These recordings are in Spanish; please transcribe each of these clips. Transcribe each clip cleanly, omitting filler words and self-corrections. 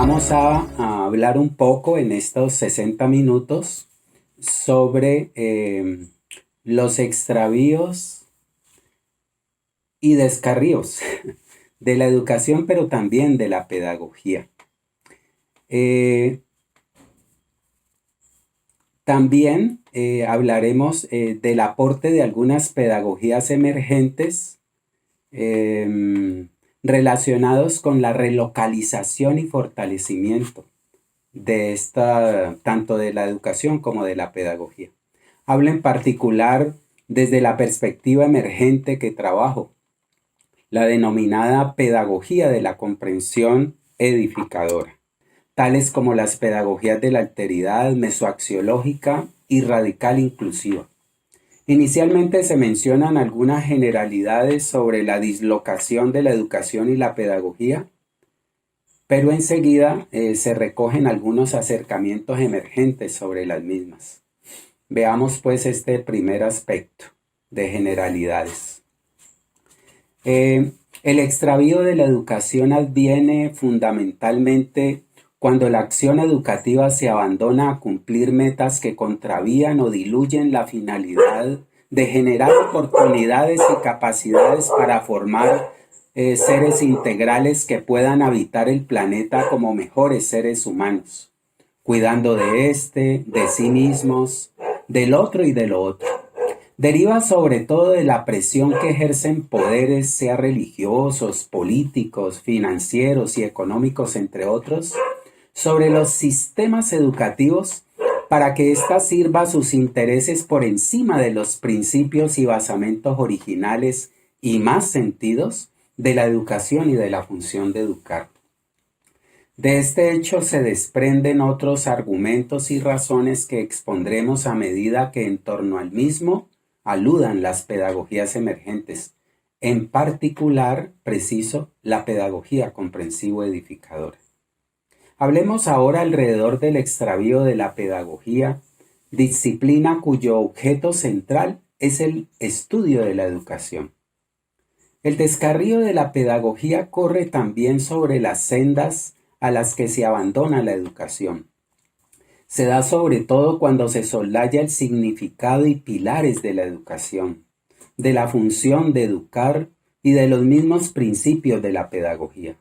Vamos a hablar un poco en estos 60 minutos sobre los extravíos y descarríos de la educación, pero también de la pedagogía. También hablaremos del aporte de algunas pedagogías emergentes relacionados con la relocalización y fortalecimiento de tanto de la educación como de la pedagogía. Hablo en particular desde la perspectiva emergente que trabajo, la denominada pedagogía de la comprensión edificadora, tales como las pedagogías de la alteridad, mesoaxiológica y radical inclusiva. Inicialmente se mencionan algunas generalidades sobre la dislocación de la educación y la pedagogía, pero enseguida se recogen algunos acercamientos emergentes sobre las mismas. Veamos pues este primer aspecto de generalidades. El extravío de la educación adviene fundamentalmente cuando la acción educativa se abandona a cumplir metas que contravían o diluyen la finalidad de generar oportunidades y capacidades para formar seres integrales que puedan habitar el planeta como mejores seres humanos, cuidando de sí mismos, del otro y de lo otro. Deriva sobre todo de la presión que ejercen poderes, sea religiosos, políticos, financieros y económicos, entre otros, sobre los sistemas educativos para que ésta sirva a sus intereses por encima de los principios y basamentos originales y más sentidos de la educación y de la función de educar. De este hecho se desprenden otros argumentos y razones que expondremos a medida que en torno al mismo aludan las pedagogías emergentes, en particular, preciso, la pedagogía comprensivo-edificadora. Hablemos ahora alrededor del extravío de la pedagogía, disciplina cuyo objeto central es el estudio de la educación. El descarrío de la pedagogía corre también sobre las sendas a las que se abandona la educación. Se da sobre todo cuando se soslaya el significado y pilares de la educación, de la función de educar y de los mismos principios de la pedagogía.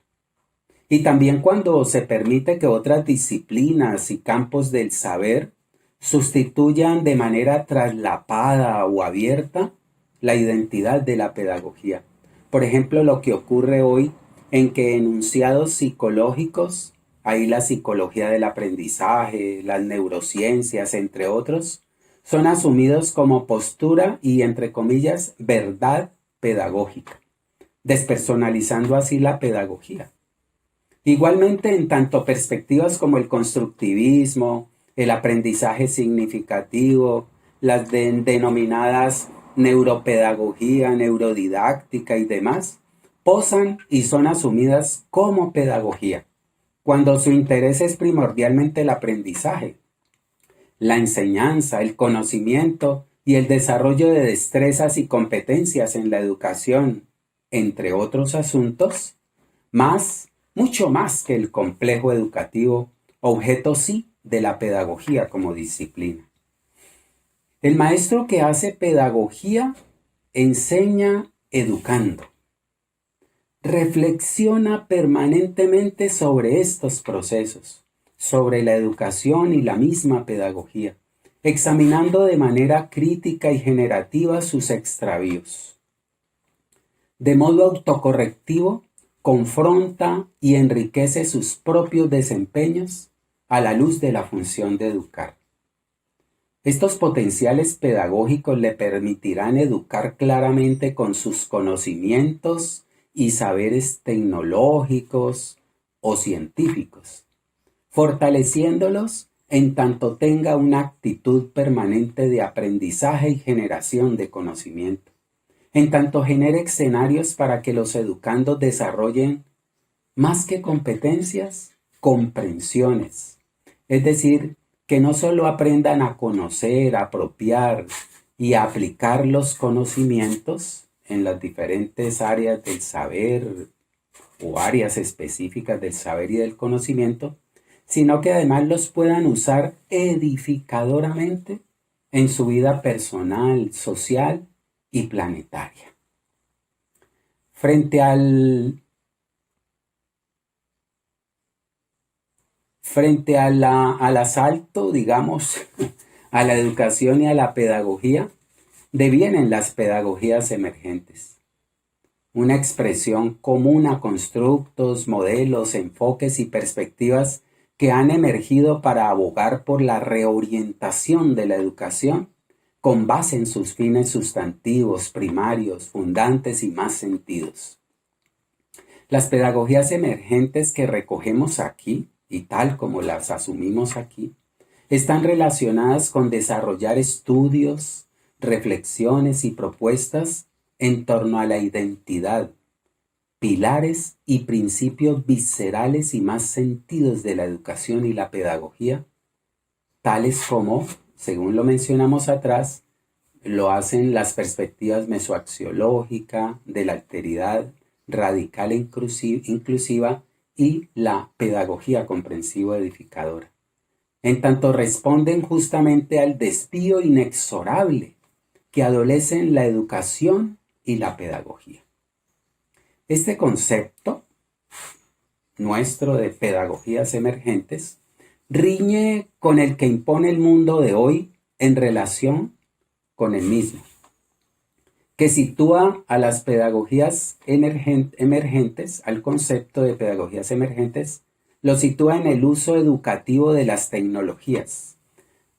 Y también cuando se permite que otras disciplinas y campos del saber sustituyan de manera traslapada o abierta la identidad de la pedagogía. Por ejemplo, lo que ocurre hoy en que enunciados psicológicos, ahí la psicología del aprendizaje, las neurociencias, entre otros, son asumidos como postura y, entre comillas, verdad pedagógica, despersonalizando así la pedagogía. Igualmente, en tanto perspectivas como el constructivismo, el aprendizaje significativo, las denominadas neuropedagogía, neurodidáctica y demás, posan y son asumidas como pedagogía, cuando su interés es primordialmente el aprendizaje, la enseñanza, el conocimiento y el desarrollo de destrezas y competencias en la educación, entre otros asuntos, mucho más que el complejo educativo, objeto sí de la pedagogía como disciplina. El maestro que hace pedagogía enseña educando. Reflexiona permanentemente sobre estos procesos, sobre la educación y la misma pedagogía, examinando de manera crítica y generativa sus extravíos. De modo autocorrectivo, confronta y enriquece sus propios desempeños a la luz de la función de educar. Estos potenciales pedagógicos le permitirán educar claramente con sus conocimientos y saberes tecnológicos o científicos, fortaleciéndolos en tanto tenga una actitud permanente de aprendizaje y generación de conocimiento, en tanto genere escenarios para que los educandos desarrollen más que competencias, comprensiones, es decir, que no solo aprendan a conocer, apropiar y aplicar los conocimientos en las diferentes áreas del saber o áreas específicas del saber y del conocimiento, sino que además los puedan usar edificadoramente en su vida personal, social y planetaria. Frente al al asalto, digamos, a la educación y a la pedagogía, devienen las pedagogías emergentes, una expresión común a constructos, modelos, enfoques y perspectivas que han emergido para abogar por la reorientación de la educación con base en sus fines sustantivos, primarios, fundantes y más sentidos. Las pedagogías emergentes que recogemos aquí, y tal como las asumimos aquí, están relacionadas con desarrollar estudios, reflexiones y propuestas en torno a la identidad, pilares y principios viscerales y más sentidos de la educación y la pedagogía, tales como, según lo mencionamos atrás, lo hacen las perspectivas mesoaxiológica, de la alteridad, radical e inclusiva y la pedagogía comprensiva edificadora. En tanto responden justamente al desvío inexorable que adolecen la educación y la pedagogía. Este concepto nuestro de pedagogías emergentes riñe con el que impone el mundo de hoy en relación con el mismo, que sitúa a las pedagogías emergentes, al concepto de pedagogías emergentes, lo sitúa en el uso educativo de las tecnologías.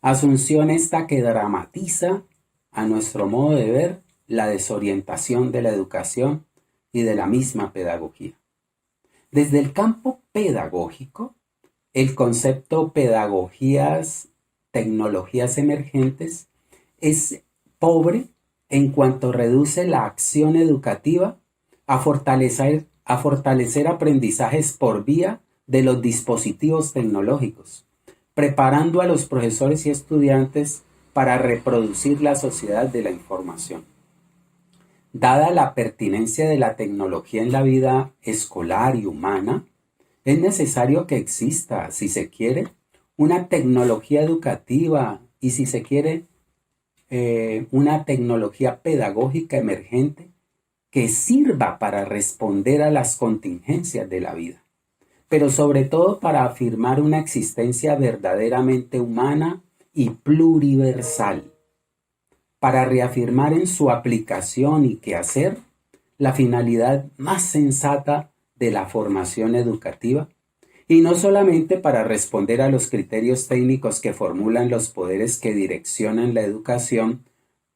Asunción esta que dramatiza, a nuestro modo de ver, la desorientación de la educación y de la misma pedagogía. Desde el campo pedagógico, el concepto pedagogías, tecnologías emergentes, es pobre en cuanto reduce la acción educativa a fortalecer aprendizajes por vía de los dispositivos tecnológicos, preparando a los profesores y estudiantes para reproducir la sociedad de la información. Dada la pertinencia de la tecnología en la vida escolar y humana, es necesario que exista, si se quiere, una tecnología educativa y, si se quiere, una tecnología pedagógica emergente que sirva para responder a las contingencias de la vida, pero sobre todo para afirmar una existencia verdaderamente humana y pluriversal, para reafirmar en su aplicación y quehacer la finalidad más sensata de la formación educativa, y no solamente para responder a los criterios técnicos que formulan los poderes que direccionan la educación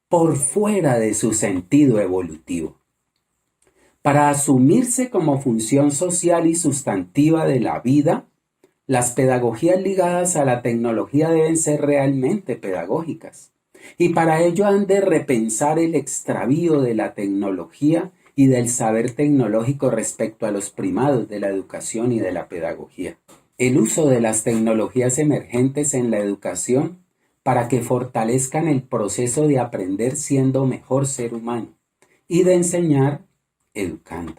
por fuera de su sentido evolutivo. Para asumirse como función social y sustantiva de la vida, las pedagogías ligadas a la tecnología deben ser realmente pedagógicas, y para ello han de repensar el extravío de la tecnología y del saber tecnológico respecto a los primados de la educación y de la pedagogía. El uso de las tecnologías emergentes en la educación para que fortalezcan el proceso de aprender siendo mejor ser humano y de enseñar educando.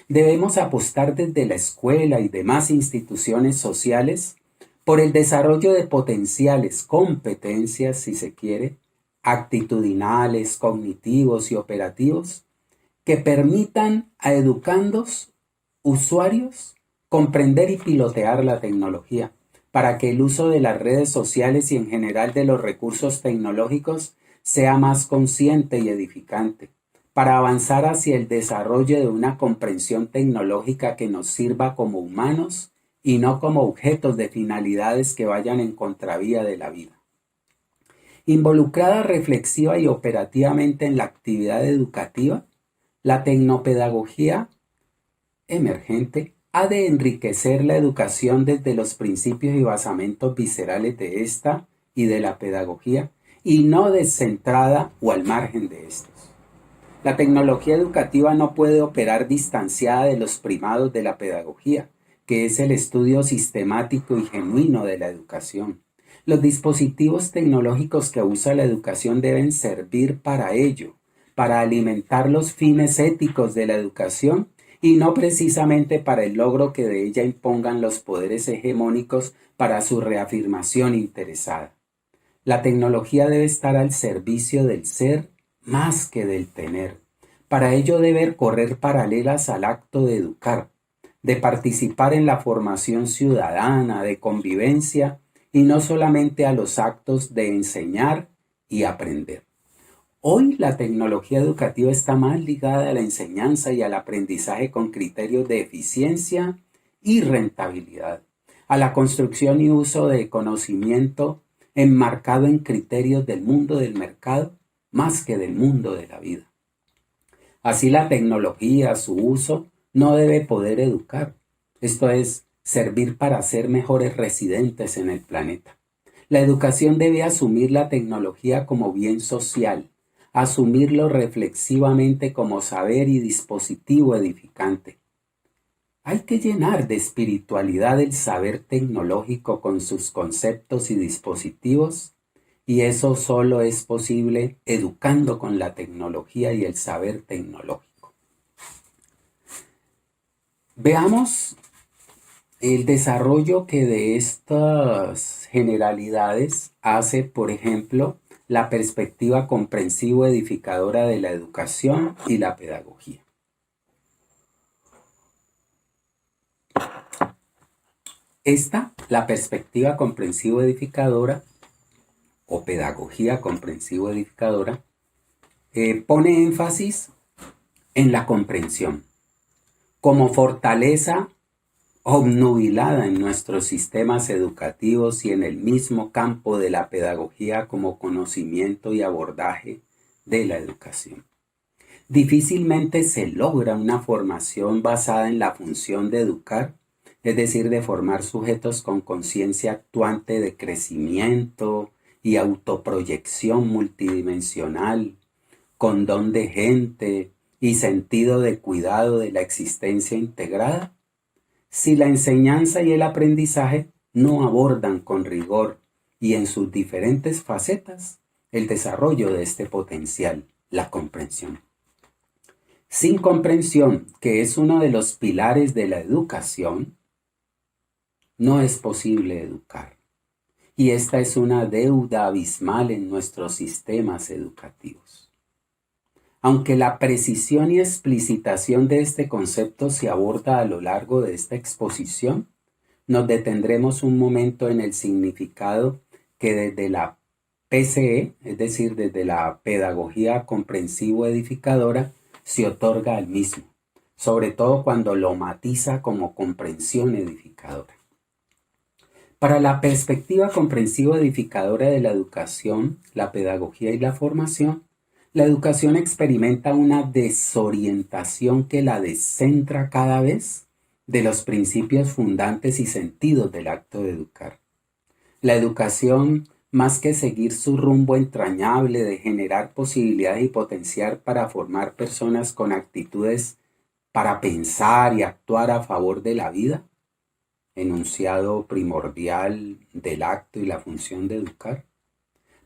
Debemos apostar desde la escuela y demás instituciones sociales por el desarrollo de potenciales competencias, si se quiere, actitudinales, cognitivos y operativos, que permitan a educandos, usuarios, comprender y pilotear la tecnología, para que el uso de las redes sociales y en general de los recursos tecnológicos sea más consciente y edificante, para avanzar hacia el desarrollo de una comprensión tecnológica que nos sirva como humanos y no como objetos de finalidades que vayan en contravía de la vida. Involucrada reflexiva y operativamente en la actividad educativa, la tecnopedagogía emergente ha de enriquecer la educación desde los principios y basamentos viscerales de esta y de la pedagogía, y no descentrada o al margen de estos. La tecnología educativa no puede operar distanciada de los primados de la pedagogía, que es el estudio sistemático y genuino de la educación. Los dispositivos tecnológicos que usa la educación deben servir para ello, para alimentar los fines éticos de la educación y no precisamente para el logro que de ella impongan los poderes hegemónicos para su reafirmación interesada. La tecnología debe estar al servicio del ser más que del tener. Para ello debe correr paralelas al acto de educar, de participar en la formación ciudadana, de convivencia, y no solamente a los actos de enseñar y aprender. Hoy la tecnología educativa está más ligada a la enseñanza y al aprendizaje con criterios de eficiencia y rentabilidad, a la construcción y uso de conocimiento enmarcado en criterios del mundo del mercado más que del mundo de la vida. Así la tecnología, su uso, no debe poder educar, esto es, servir para ser mejores residentes en el planeta. La educación debe asumir la tecnología como bien social, asumirlo reflexivamente como saber y dispositivo edificante. Hay que llenar de espiritualidad el saber tecnológico con sus conceptos y dispositivos, y eso solo es posible educando con la tecnología y el saber tecnológico. Veamos el desarrollo que de estas generalidades hace, por ejemplo, la perspectiva comprensivo edificadora de la educación y la pedagogía. La perspectiva comprensivo edificadora o pedagogía comprensivo edificadora, pone énfasis en la comprensión como fortaleza obnubilada en nuestros sistemas educativos y en el mismo campo de la pedagogía como conocimiento y abordaje de la educación. Difícilmente se logra una formación basada en la función de educar, es decir, de formar sujetos con conciencia actuante de crecimiento y autoproyección multidimensional, con don de gente y sentido de cuidado de la existencia integrada, si la enseñanza y el aprendizaje no abordan con rigor y en sus diferentes facetas el desarrollo de este potencial, la comprensión. Sin comprensión, que es uno de los pilares de la educación, no es posible educar. Y esta es una deuda abismal en nuestros sistemas educativos. Aunque la precisión y explicitación de este concepto se aborda a lo largo de esta exposición, nos detendremos un momento en el significado que desde la PCE, es decir, desde la pedagogía comprensivo edificadora, se otorga al mismo, sobre todo cuando lo matiza como comprensión edificadora. Para la perspectiva comprensivo edificadora de la educación, la pedagogía y la formación, la educación experimenta una desorientación que la descentra cada vez de los principios fundantes y sentidos del acto de educar. La educación, más que seguir su rumbo entrañable de generar posibilidades y potenciar para formar personas con actitudes para pensar y actuar a favor de la vida, enunciado primordial del acto y la función de educar,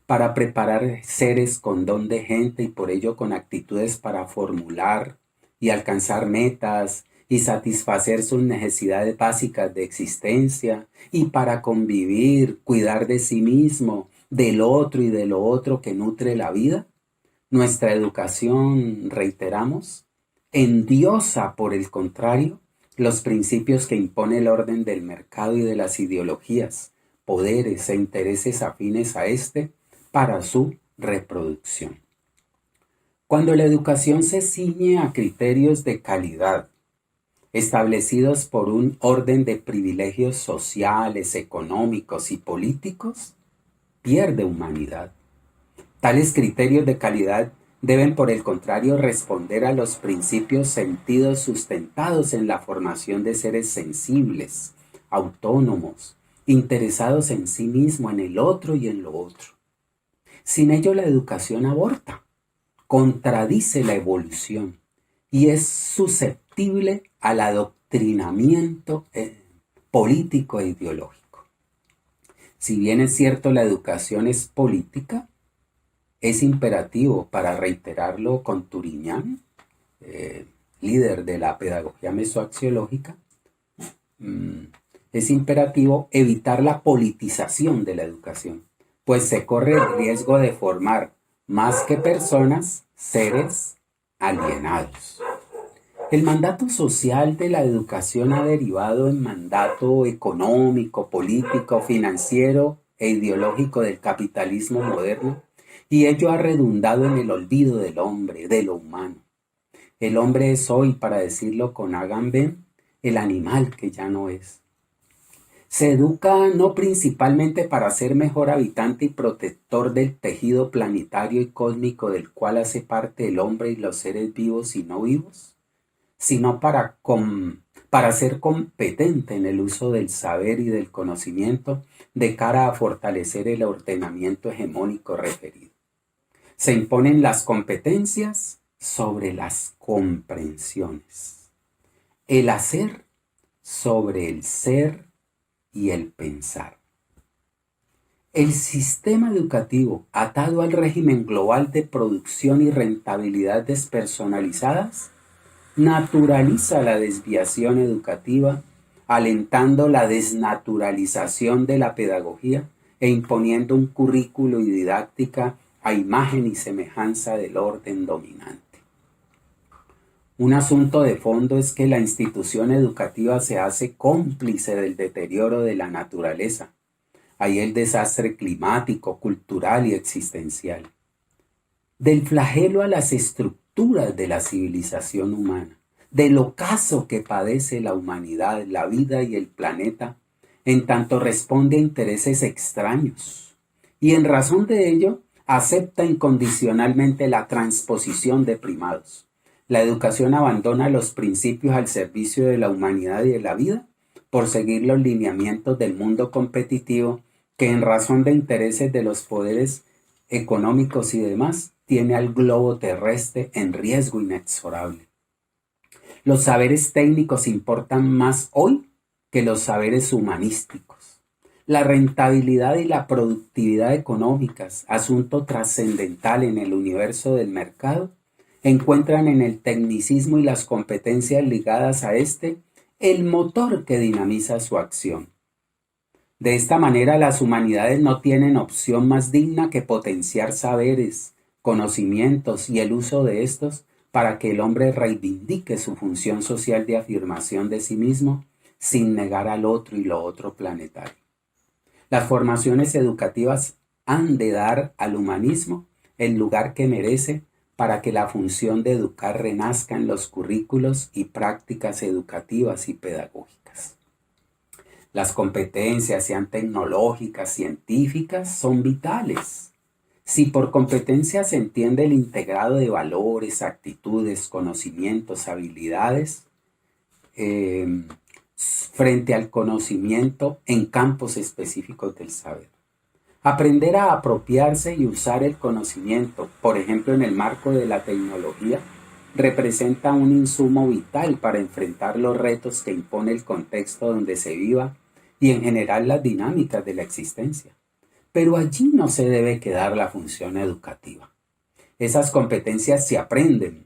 para preparar seres con don de gente y por ello con actitudes para formular y alcanzar metas y satisfacer sus necesidades básicas de existencia y para convivir, cuidar de sí mismo, del otro y de lo otro que nutre la vida. Nuestra educación, reiteramos, endiosa por el contrario los principios que impone el orden del mercado y de las ideologías, poderes e intereses afines a este para su reproducción. Cuando la educación se ciñe a criterios de calidad, establecidos por un orden de privilegios sociales, económicos y políticos, pierde humanidad. Tales criterios de calidad deben, por el contrario, responder a los principios sentidos sustentados en la formación de seres sensibles, autónomos, interesados en sí mismo, en el otro y en lo otro. Sin ello, la educación aborta, contradice la evolución y es susceptible al adoctrinamiento político e ideológico. Si bien es cierto la educación es política, es imperativo, para reiterarlo con Turiñán, líder de la pedagogía mesoaxiológica, es imperativo evitar la politización de la educación, pues se corre el riesgo de formar más que personas, seres alienados. El mandato social de la educación ha derivado en mandato económico, político, financiero e ideológico del capitalismo moderno, y ello ha redundado en el olvido del hombre, de lo humano. El hombre es hoy, para decirlo con Agamben, el animal que ya no es. Se educa no principalmente para ser mejor habitante y protector del tejido planetario y cósmico del cual hace parte el hombre y los seres vivos y no vivos, sino para ser competente en el uso del saber y del conocimiento de cara a fortalecer el ordenamiento hegemónico referido. Se imponen las competencias sobre las comprensiones, el hacer sobre el ser y el pensar. El sistema educativo, atado al régimen global de producción y rentabilidad despersonalizadas, naturaliza la desviación educativa, alentando la desnaturalización de la pedagogía e imponiendo un currículo y didáctica a imagen y semejanza del orden dominante. Un asunto de fondo es que la institución educativa se hace cómplice del deterioro de la naturaleza. Hay el desastre climático, cultural y existencial. Del flagelo a las estructuras de la civilización humana, del ocaso que padece la humanidad, la vida y el planeta, en tanto responde a intereses extraños. Y en razón de ello, acepta incondicionalmente la transposición de primados. La educación abandona los principios al servicio de la humanidad y de la vida por seguir los lineamientos del mundo competitivo que en razón de intereses de los poderes económicos y demás tiene al globo terrestre en riesgo inexorable. Los saberes técnicos importan más hoy que los saberes humanísticos. La rentabilidad y la productividad económicas, asunto trascendental en el universo del mercado, encuentran en el tecnicismo y las competencias ligadas a este el motor que dinamiza su acción. De esta manera, las humanidades no tienen opción más digna que potenciar saberes, conocimientos y el uso de estos para que el hombre reivindique su función social de afirmación de sí mismo sin negar al otro y lo otro planetario. Las formaciones educativas han de dar al humanismo el lugar que merece para que la función de educar renazca en los currículos y prácticas educativas y pedagógicas. Las competencias, sean tecnológicas, científicas, son vitales. Si por competencia se entiende el integrado de valores, actitudes, conocimientos, habilidades, frente al conocimiento en campos específicos del saber. Aprender a apropiarse y usar el conocimiento, por ejemplo en el marco de la tecnología, representa un insumo vital para enfrentar los retos que impone el contexto donde se viva y en general las dinámicas de la existencia. Pero allí no se debe quedar la función educativa. Esas competencias se aprenden,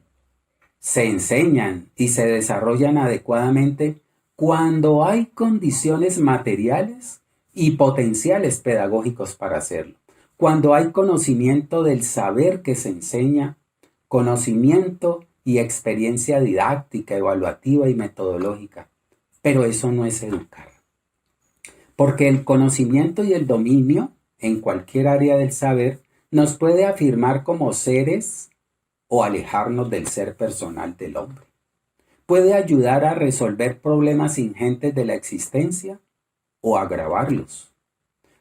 se enseñan y se desarrollan adecuadamente cuando hay condiciones materiales y potenciales pedagógicos para hacerlo. Cuando hay conocimiento del saber que se enseña, conocimiento y experiencia didáctica, evaluativa y metodológica. Pero eso no es educar. Porque el conocimiento y el dominio en cualquier área del saber nos puede afirmar como seres o alejarnos del ser personal del hombre. Puede ayudar a resolver problemas ingentes de la existencia o agravarlos.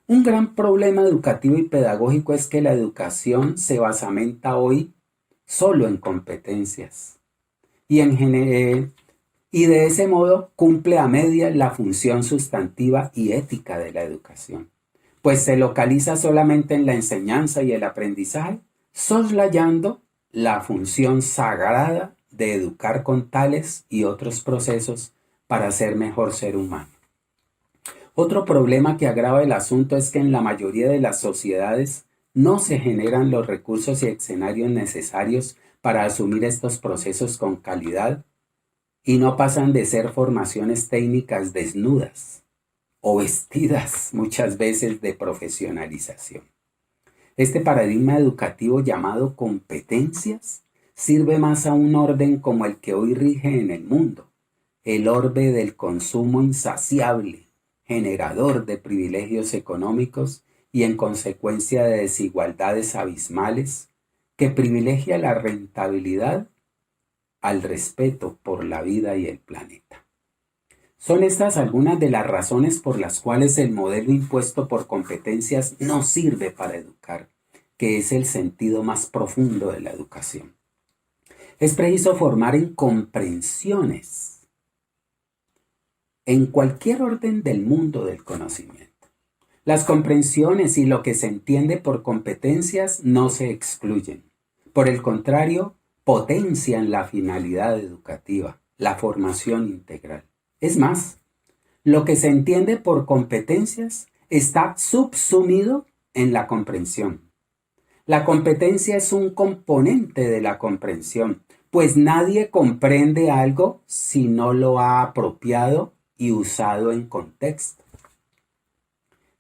Un gran problema educativo y pedagógico es que la educación se basamenta hoy solo en competencias y de ese modo cumple a medias la función sustantiva y ética de la educación, pues se localiza solamente en la enseñanza y el aprendizaje, soslayando la función sagrada de educar con tales y otros procesos para ser mejor ser humano. Otro problema que agrava el asunto es que en la mayoría de las sociedades no se generan los recursos y escenarios necesarios para asumir estos procesos con calidad y no pasan de ser formaciones técnicas desnudas o vestidas muchas veces de profesionalización. Este paradigma educativo llamado competencias sirve más a un orden como el que hoy rige en el mundo, el orbe del consumo insaciable, generador de privilegios económicos y en consecuencia de desigualdades abismales, que privilegia la rentabilidad al respeto por la vida y el planeta. Son estas algunas de las razones por las cuales el modelo impuesto por competencias no sirve para educar, que es el sentido más profundo de la educación. Es preciso formar en comprensiones, en cualquier orden del mundo del conocimiento. Las comprensiones y lo que se entiende por competencias no se excluyen. Por el contrario, potencian la finalidad educativa, la formación integral. Es más, lo que se entiende por competencias está subsumido en la comprensión. La competencia es un componente de la comprensión, pues nadie comprende algo si no lo ha apropiado y usado en contexto.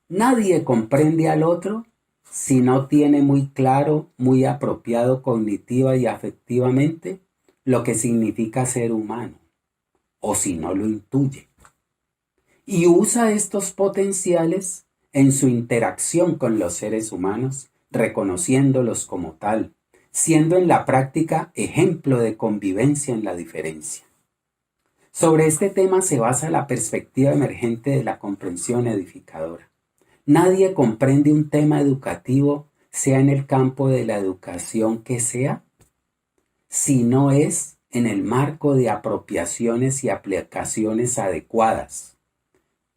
Nadie comprende al otro si no tiene muy claro, muy apropiado cognitiva y afectivamente lo que significa ser humano, o si no lo intuye. Y usa estos potenciales en su interacción con los seres humanos, reconociéndolos como tal, siendo en la práctica ejemplo de convivencia en la diferencia. Sobre este tema se basa la perspectiva emergente de la comprensión edificadora. Nadie comprende un tema educativo, sea en el campo de la educación que sea, si no es en el marco de apropiaciones y aplicaciones adecuadas,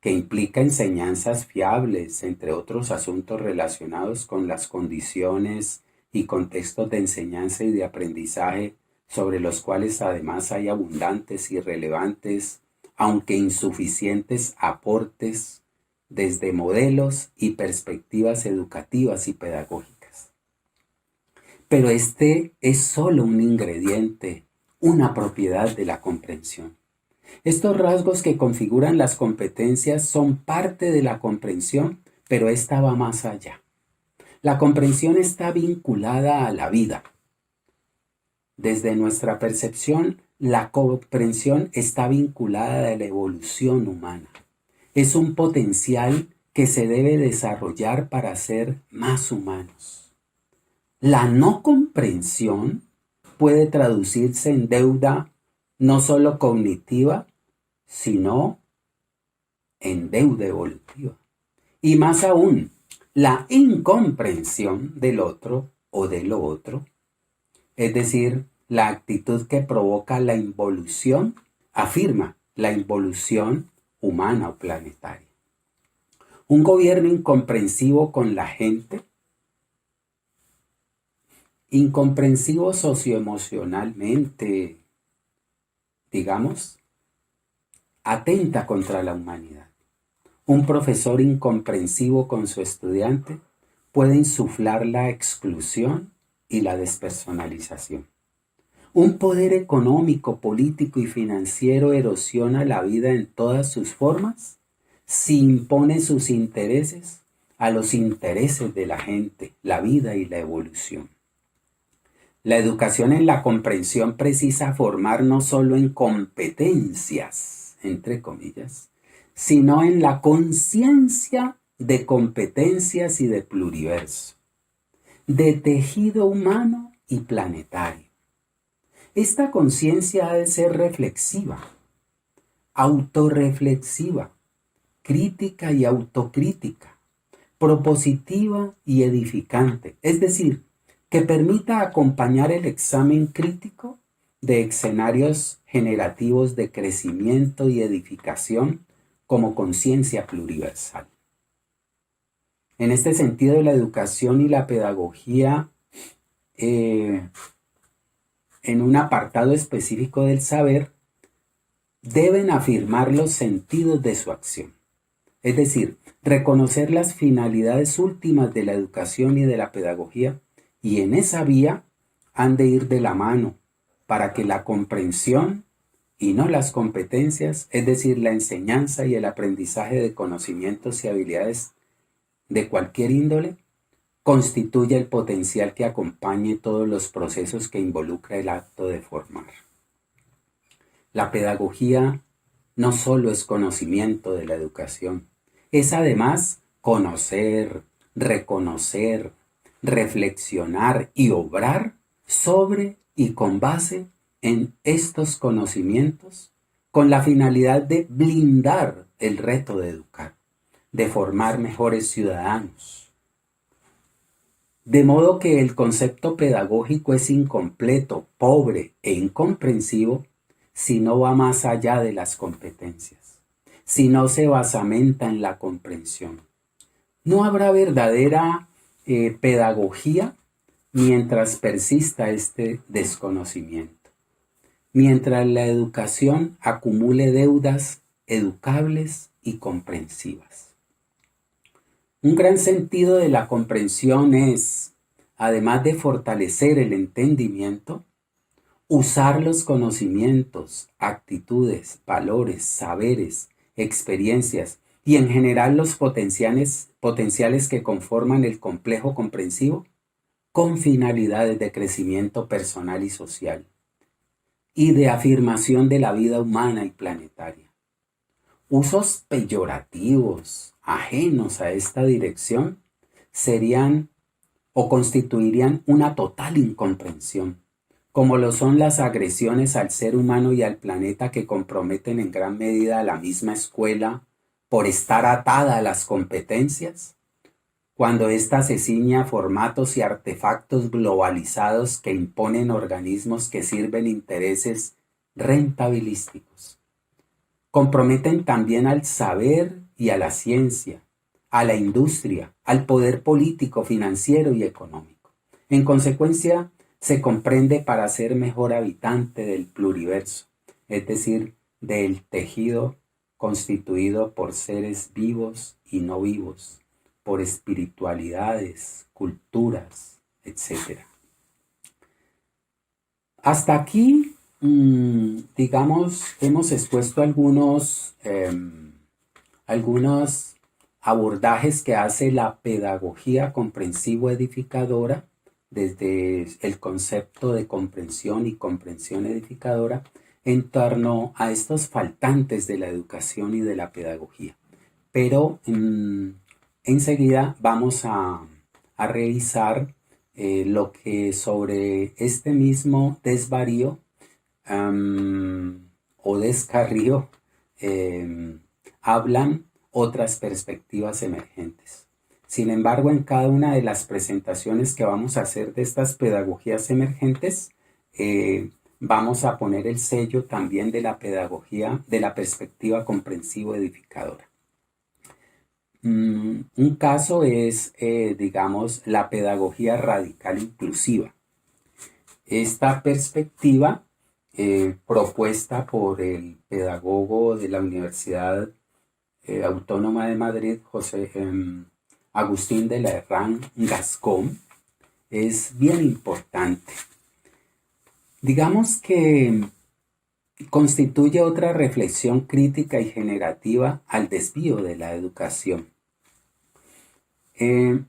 que implica enseñanzas fiables, entre otros asuntos relacionados con las condiciones y contextos de enseñanza y de aprendizaje, sobre los cuales además hay abundantes y relevantes, aunque insuficientes, aportes desde modelos y perspectivas educativas y pedagógicas. Pero este es solo un ingrediente, una propiedad de la comprensión. Estos rasgos que configuran las competencias son parte de la comprensión, pero esta va más allá. La comprensión está vinculada a la vida. Desde nuestra percepción, la comprensión está vinculada a la evolución humana. Es un potencial que se debe desarrollar para ser más humanos. La no comprensión puede traducirse en deuda no solo cognitiva, sino en deuda evolutiva. Y más aún, la incomprensión del otro o de lo otro, es decir, la actitud que provoca la involución, afirma la involución humana o planetaria. Un gobierno incomprensivo con la gente, incomprensivo socioemocionalmente, digamos, atenta contra la humanidad. Un profesor incomprensivo con su estudiante puede insuflar la exclusión y la despersonalización. Un poder económico, político y financiero erosiona la vida en todas sus formas si impone sus intereses a los intereses de la gente, la vida y la evolución. La educación en la comprensión precisa formar no solo en competencias, entre comillas, sino en la conciencia de competencias y de pluriverso, de tejido humano y planetario. Esta conciencia ha de ser reflexiva, autorreflexiva, crítica y autocrítica, propositiva y edificante, es decir, que permita acompañar el examen crítico de escenarios generativos de crecimiento y edificación como conciencia pluriversal. En este sentido, la educación y la pedagogía, en un apartado específico del saber, deben afirmar los sentidos de su acción. Es decir, reconocer las finalidades últimas de la educación y de la pedagogía, y en esa vía han de ir de la mano para que la comprensión y no las competencias, es decir, la enseñanza y el aprendizaje de conocimientos y habilidades de cualquier índole, constituye el potencial que acompañe todos los procesos que involucra el acto de formar. La pedagogía no solo es conocimiento de la educación, es además conocer, reconocer, reflexionar y obrar sobre y con base en estos conocimientos con la finalidad de blindar el reto de educar, de formar mejores ciudadanos. De modo que el concepto pedagógico es incompleto, pobre e incomprensivo si no va más allá de las competencias, si no se basamenta en la comprensión. No habrá verdadera pedagogía mientras persista este desconocimiento, mientras la educación acumule deudas educables y comprensivas. Un gran sentido de la comprensión es, además de fortalecer el entendimiento, usar los conocimientos, actitudes, valores, saberes, experiencias y en general los potenciales que conforman el complejo comprensivo con finalidades de crecimiento personal y social y de afirmación de la vida humana y planetaria. Usos peyorativos ajenos a esta dirección serían o constituirían una total incomprensión, como lo son las agresiones al ser humano y al planeta que comprometen en gran medida a la misma escuela por estar atada a las competencias, cuando ésta se ciñe a formatos y artefactos globalizados que imponen organismos que sirven intereses rentabilísticos. Comprometen también al saber y a la ciencia, a la industria, al poder político, financiero y económico. En consecuencia, se comprende para ser mejor habitante del pluriverso, es decir, del tejido constituido por seres vivos y no vivos, por espiritualidades, culturas, etc. Hasta aquí, digamos, hemos expuesto algunos abordajes que hace la pedagogía comprensivo-edificadora desde el concepto de comprensión y comprensión edificadora en torno a estos faltantes de la educación y de la pedagogía. Pero enseguida vamos a revisar lo que sobre este mismo desvarío o descarrío hablan otras perspectivas emergentes. Sin embargo, en cada una de las presentaciones que vamos a hacer de estas pedagogías emergentes, vamos a poner el sello también de la pedagogía, de la perspectiva comprensivo-edificadora. Un caso es, digamos, la pedagogía radical inclusiva. Esta perspectiva, propuesta por el pedagogo de la Universidad Autónoma de Madrid, José Agustín de la Herrán Gascón, es bien importante. Digamos que constituye otra reflexión crítica y generativa al desvío de la educación. El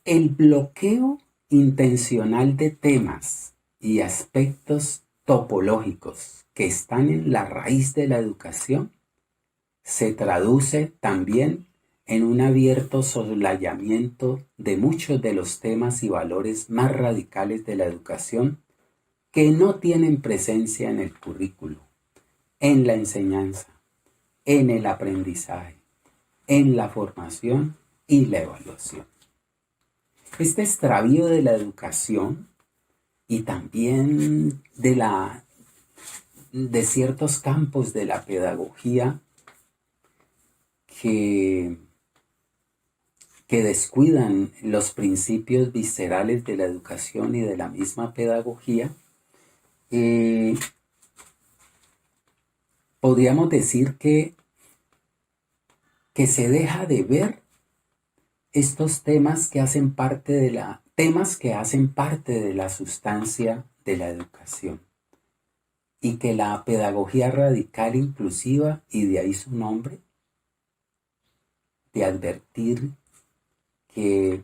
bloqueo intencional de temas y aspectos topológicos que están en la raíz de la educación se traduce también en un abierto soslayamiento de muchos de los temas y valores más radicales de la educación que no tienen presencia en el currículo, en la enseñanza, en el aprendizaje, en la formación y la evaluación. Este extravío de la educación y también de ciertos campos de la pedagogía que descuidan los principios viscerales de la educación y de la misma pedagogía, podríamos decir que se deja de ver estos temas que hacen parte de la sustancia de la educación. y que la pedagogía radical inclusiva, y de ahí su nombre, de advertir que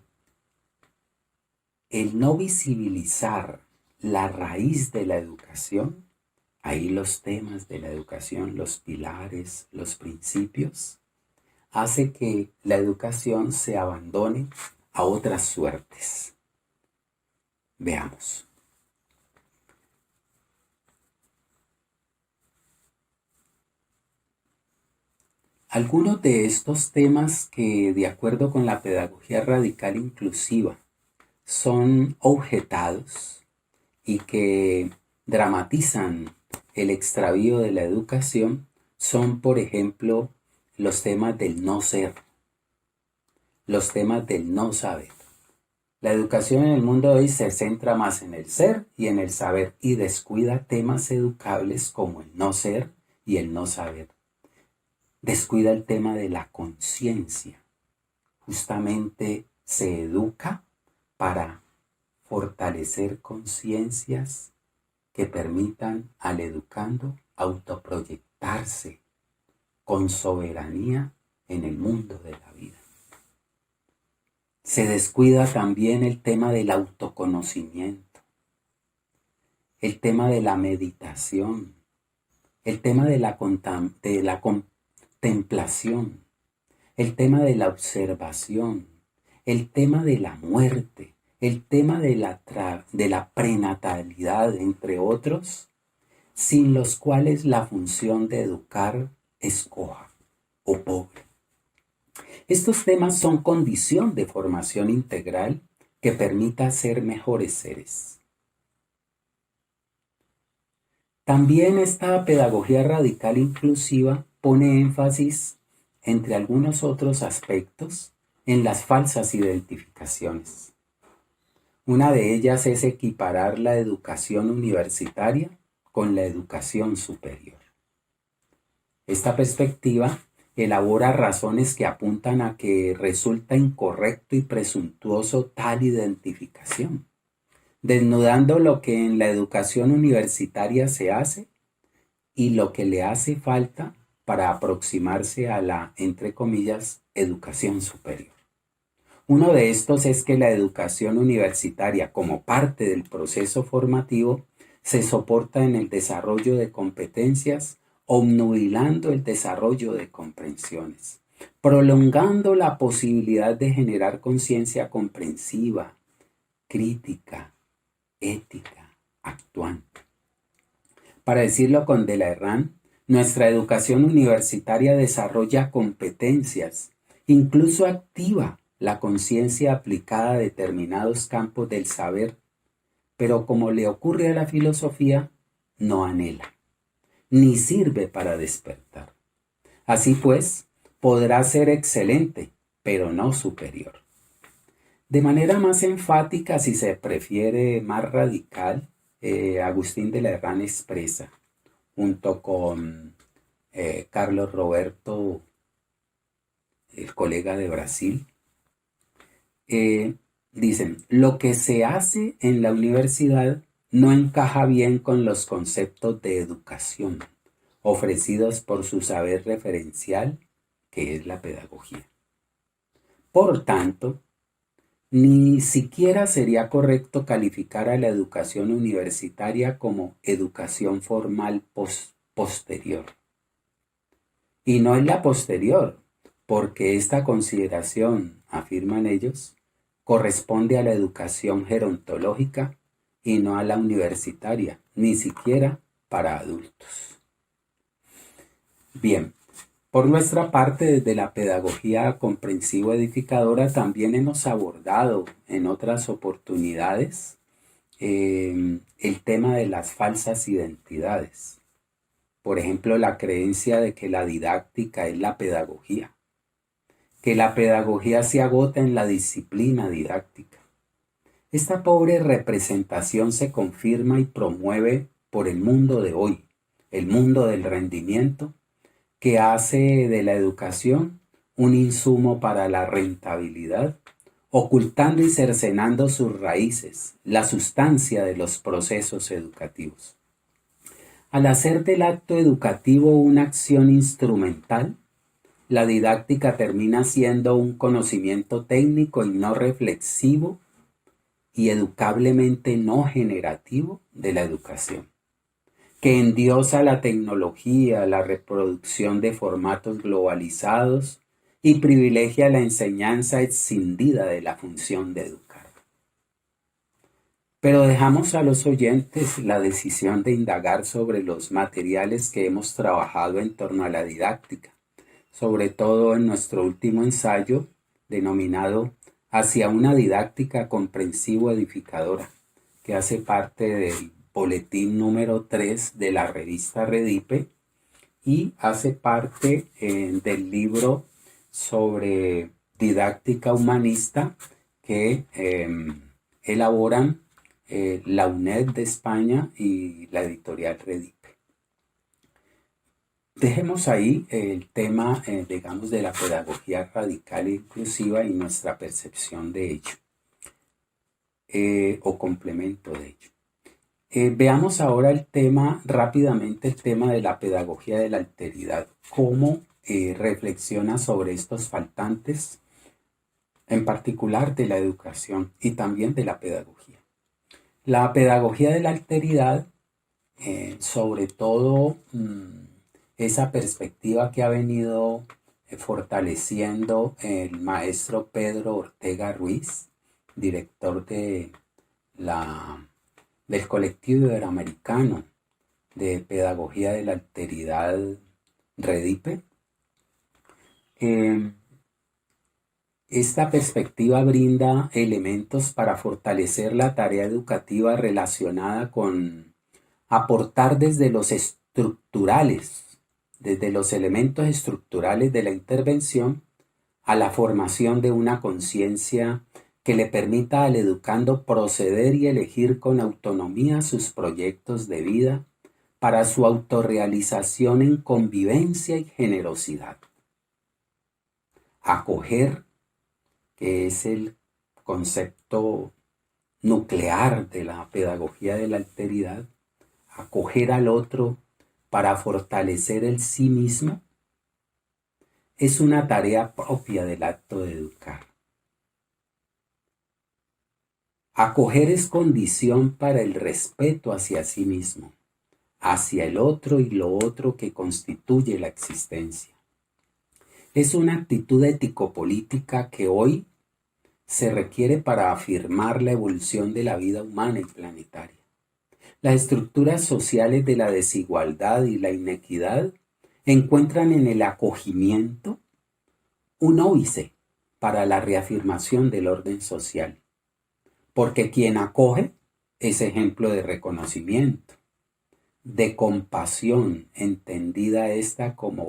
el no visibilizar la raíz de la educación, ahí los temas de la educación, los pilares, los principios, hace que la educación se abandone a otras suertes. Veamos. Algunos de estos temas que, de acuerdo con la pedagogía radical inclusiva, son objetados y que dramatizan el extravío de la educación son, por ejemplo, los temas del no ser, los temas del no saber. La educación en el mundo de hoy se centra más en el ser y en el saber y descuida temas educables como el no ser y el no saber. Descuida el tema de la conciencia. Justamente se educa para fortalecer conciencias que permitan al educando autoproyectarse con soberanía en el mundo de la vida. Se descuida también el tema del autoconocimiento, el tema de la meditación, el tema de la contemplación, el tema de la observación, el tema de la muerte, el tema de la prenatalidad, entre otros, sin los cuales la función de educar es coja o pobre. Estos temas son condición de formación integral que permita ser mejores seres. También esta pedagogía radical inclusiva pone énfasis, entre algunos otros aspectos, en las falsas identificaciones. Una de ellas es equiparar la educación universitaria con la educación superior. Esta perspectiva elabora razones que apuntan a que resulta incorrecto y presuntuoso tal identificación, desnudando lo que en la educación universitaria se hace y lo que le hace falta para aproximarse a la, entre comillas, educación superior. Uno de estos es que la educación universitaria, como parte del proceso formativo, se soporta en el desarrollo de competencias, obnubilando el desarrollo de comprensiones, prolongando la posibilidad de generar conciencia comprensiva, crítica, ética, actuante. Para decirlo con de la Herrán, nuestra educación universitaria desarrolla competencias, incluso activa la conciencia aplicada a determinados campos del saber, pero como le ocurre a la filosofía, no anhela, ni sirve para despertar. Así pues, podrá ser excelente, pero no superior. De manera más enfática, si se prefiere más radical, Agustín de la Herrán expresa, junto con Carlos Roberto, el colega de Brasil, dicen, lo que se hace en la universidad no encaja bien con los conceptos de educación ofrecidos por su saber referencial, que es la pedagogía. Por tanto, ni siquiera sería correcto calificar a la educación universitaria como educación formal posterior. Y no es la posterior, porque esta consideración, afirman ellos, corresponde a la educación gerontológica y no a la universitaria, ni siquiera para adultos. Bien, por nuestra parte, desde la pedagogía comprensivo-edificadora también hemos abordado en otras oportunidades el tema de las falsas identidades. Por ejemplo, la creencia de que la didáctica es la pedagogía, que la pedagogía se agota en la disciplina didáctica. Esta pobre representación se confirma y promueve por el mundo de hoy, el mundo del rendimiento, que hace de la educación un insumo para la rentabilidad, ocultando y cercenando sus raíces, la sustancia de los procesos educativos. Al hacer del acto educativo una acción instrumental, la didáctica termina siendo un conocimiento técnico y no reflexivo y educablemente no generativo de la educación, que endiosa la tecnología, la reproducción de formatos globalizados y privilegia la enseñanza escindida de la función de educar. Pero dejamos a los oyentes la decisión de indagar sobre los materiales que hemos trabajado en torno a la didáctica, sobre todo en nuestro último ensayo denominado Hacia una didáctica comprensivo-edificadora, que hace parte del boletín número 3 de la revista Redipe y hace parte del libro sobre didáctica humanista que elaboran la UNED de España y la editorial Redipe. Dejemos ahí el tema, digamos, de la pedagogía radical e inclusiva y nuestra percepción de ello, o complemento de ello. Veamos ahora rápidamente el tema de la pedagogía de la alteridad. ¿Cómo reflexiona sobre estos faltantes, en particular de la educación y también de la pedagogía? La pedagogía de la alteridad, sobre todo esa perspectiva que ha venido fortaleciendo el maestro Pedro Ortega Ruiz, director del colectivo iberoamericano de pedagogía de la alteridad Redipe. Esta perspectiva brinda elementos para fortalecer la tarea educativa relacionada con aportar desde los elementos estructurales de la intervención a la formación de una conciencia que le permita al educando proceder y elegir con autonomía sus proyectos de vida para su autorrealización en convivencia y generosidad. Acoger, que es el concepto nuclear de la pedagogía de la alteridad, acoger al otro para fortalecer el sí mismo, es una tarea propia del acto de educar. Acoger es condición para el respeto hacia sí mismo, hacia el otro y lo otro que constituye la existencia. Es una actitud ético-política que hoy se requiere para afirmar la evolución de la vida humana y planetaria. Las estructuras sociales de la desigualdad y la inequidad encuentran en el acogimiento un óbice para la reafirmación del orden social, porque quien acoge es ejemplo de reconocimiento, de compasión, entendida esta como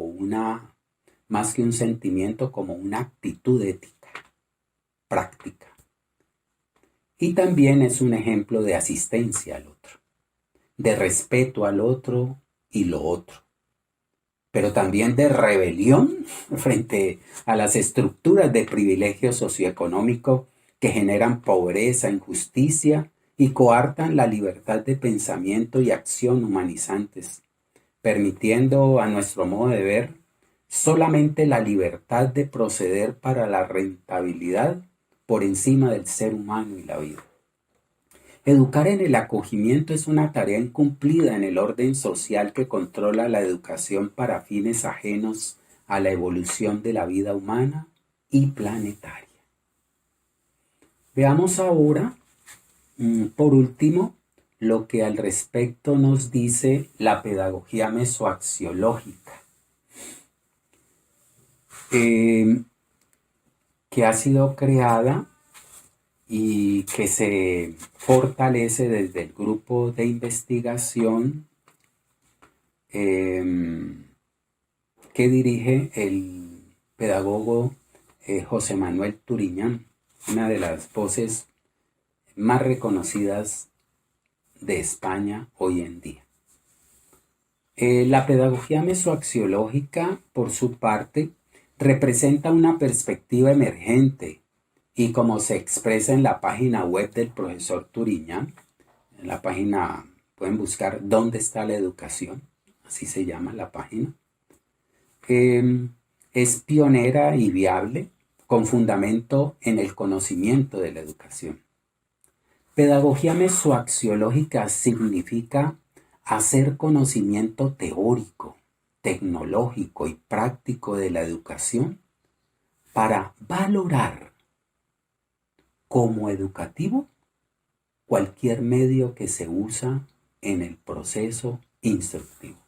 más que un sentimiento, como una actitud ética, práctica. Y también es un ejemplo de asistencia al otro, de respeto al otro y lo otro, pero también de rebelión frente a las estructuras de privilegio socioeconómico que generan pobreza, injusticia y coartan la libertad de pensamiento y acción humanizantes, permitiendo, a nuestro modo de ver, solamente la libertad de proceder para la rentabilidad por encima del ser humano y la vida. Educar en el acogimiento es una tarea incumplida en el orden social que controla la educación para fines ajenos a la evolución de la vida humana y planetaria. Veamos ahora, por último, lo que al respecto nos dice la pedagogía mesoaxiológica, que ha sido creada y que se fortalece desde el grupo de investigación que dirige el pedagogo José Manuel Turiñán, una de las voces más reconocidas de España hoy en día. La pedagogía mesoaxiológica, por su parte, representa una perspectiva emergente y como se expresa en la página web del profesor Turiñán, en la página pueden buscar ¿Dónde está la educación? Así se llama la página. Es pionera y viable, con fundamento en el conocimiento de la educación. Pedagogía mesoaxiológica significa hacer conocimiento teórico, tecnológico y práctico de la educación para valorar como educativo cualquier medio que se usa en el proceso instructivo.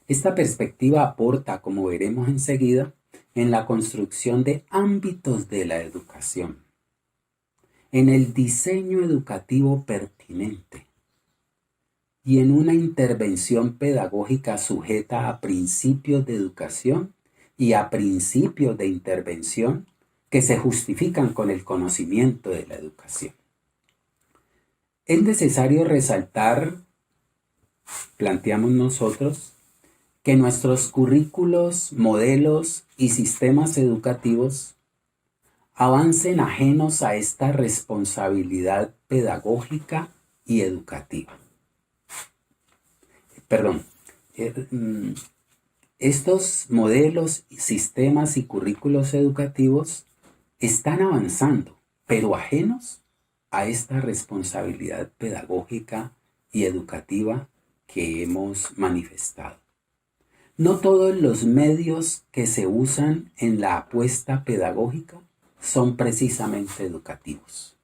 Esta perspectiva aporta, como veremos enseguida, en la construcción de ámbitos de la educación, en el diseño educativo pertinente y en una intervención pedagógica sujeta a principios de educación y a principios de intervención que se justifican con el conocimiento de la educación. Es necesario resaltar, planteamos nosotros, que nuestros currículos, modelos y sistemas educativos avancen ajenos a esta responsabilidad pedagógica y educativa. Estos modelos, sistemas y currículos educativos están avanzando, pero ajenos a esta responsabilidad pedagógica y educativa que hemos manifestado. No todos los medios que se usan en la apuesta pedagógica son precisamente educativos.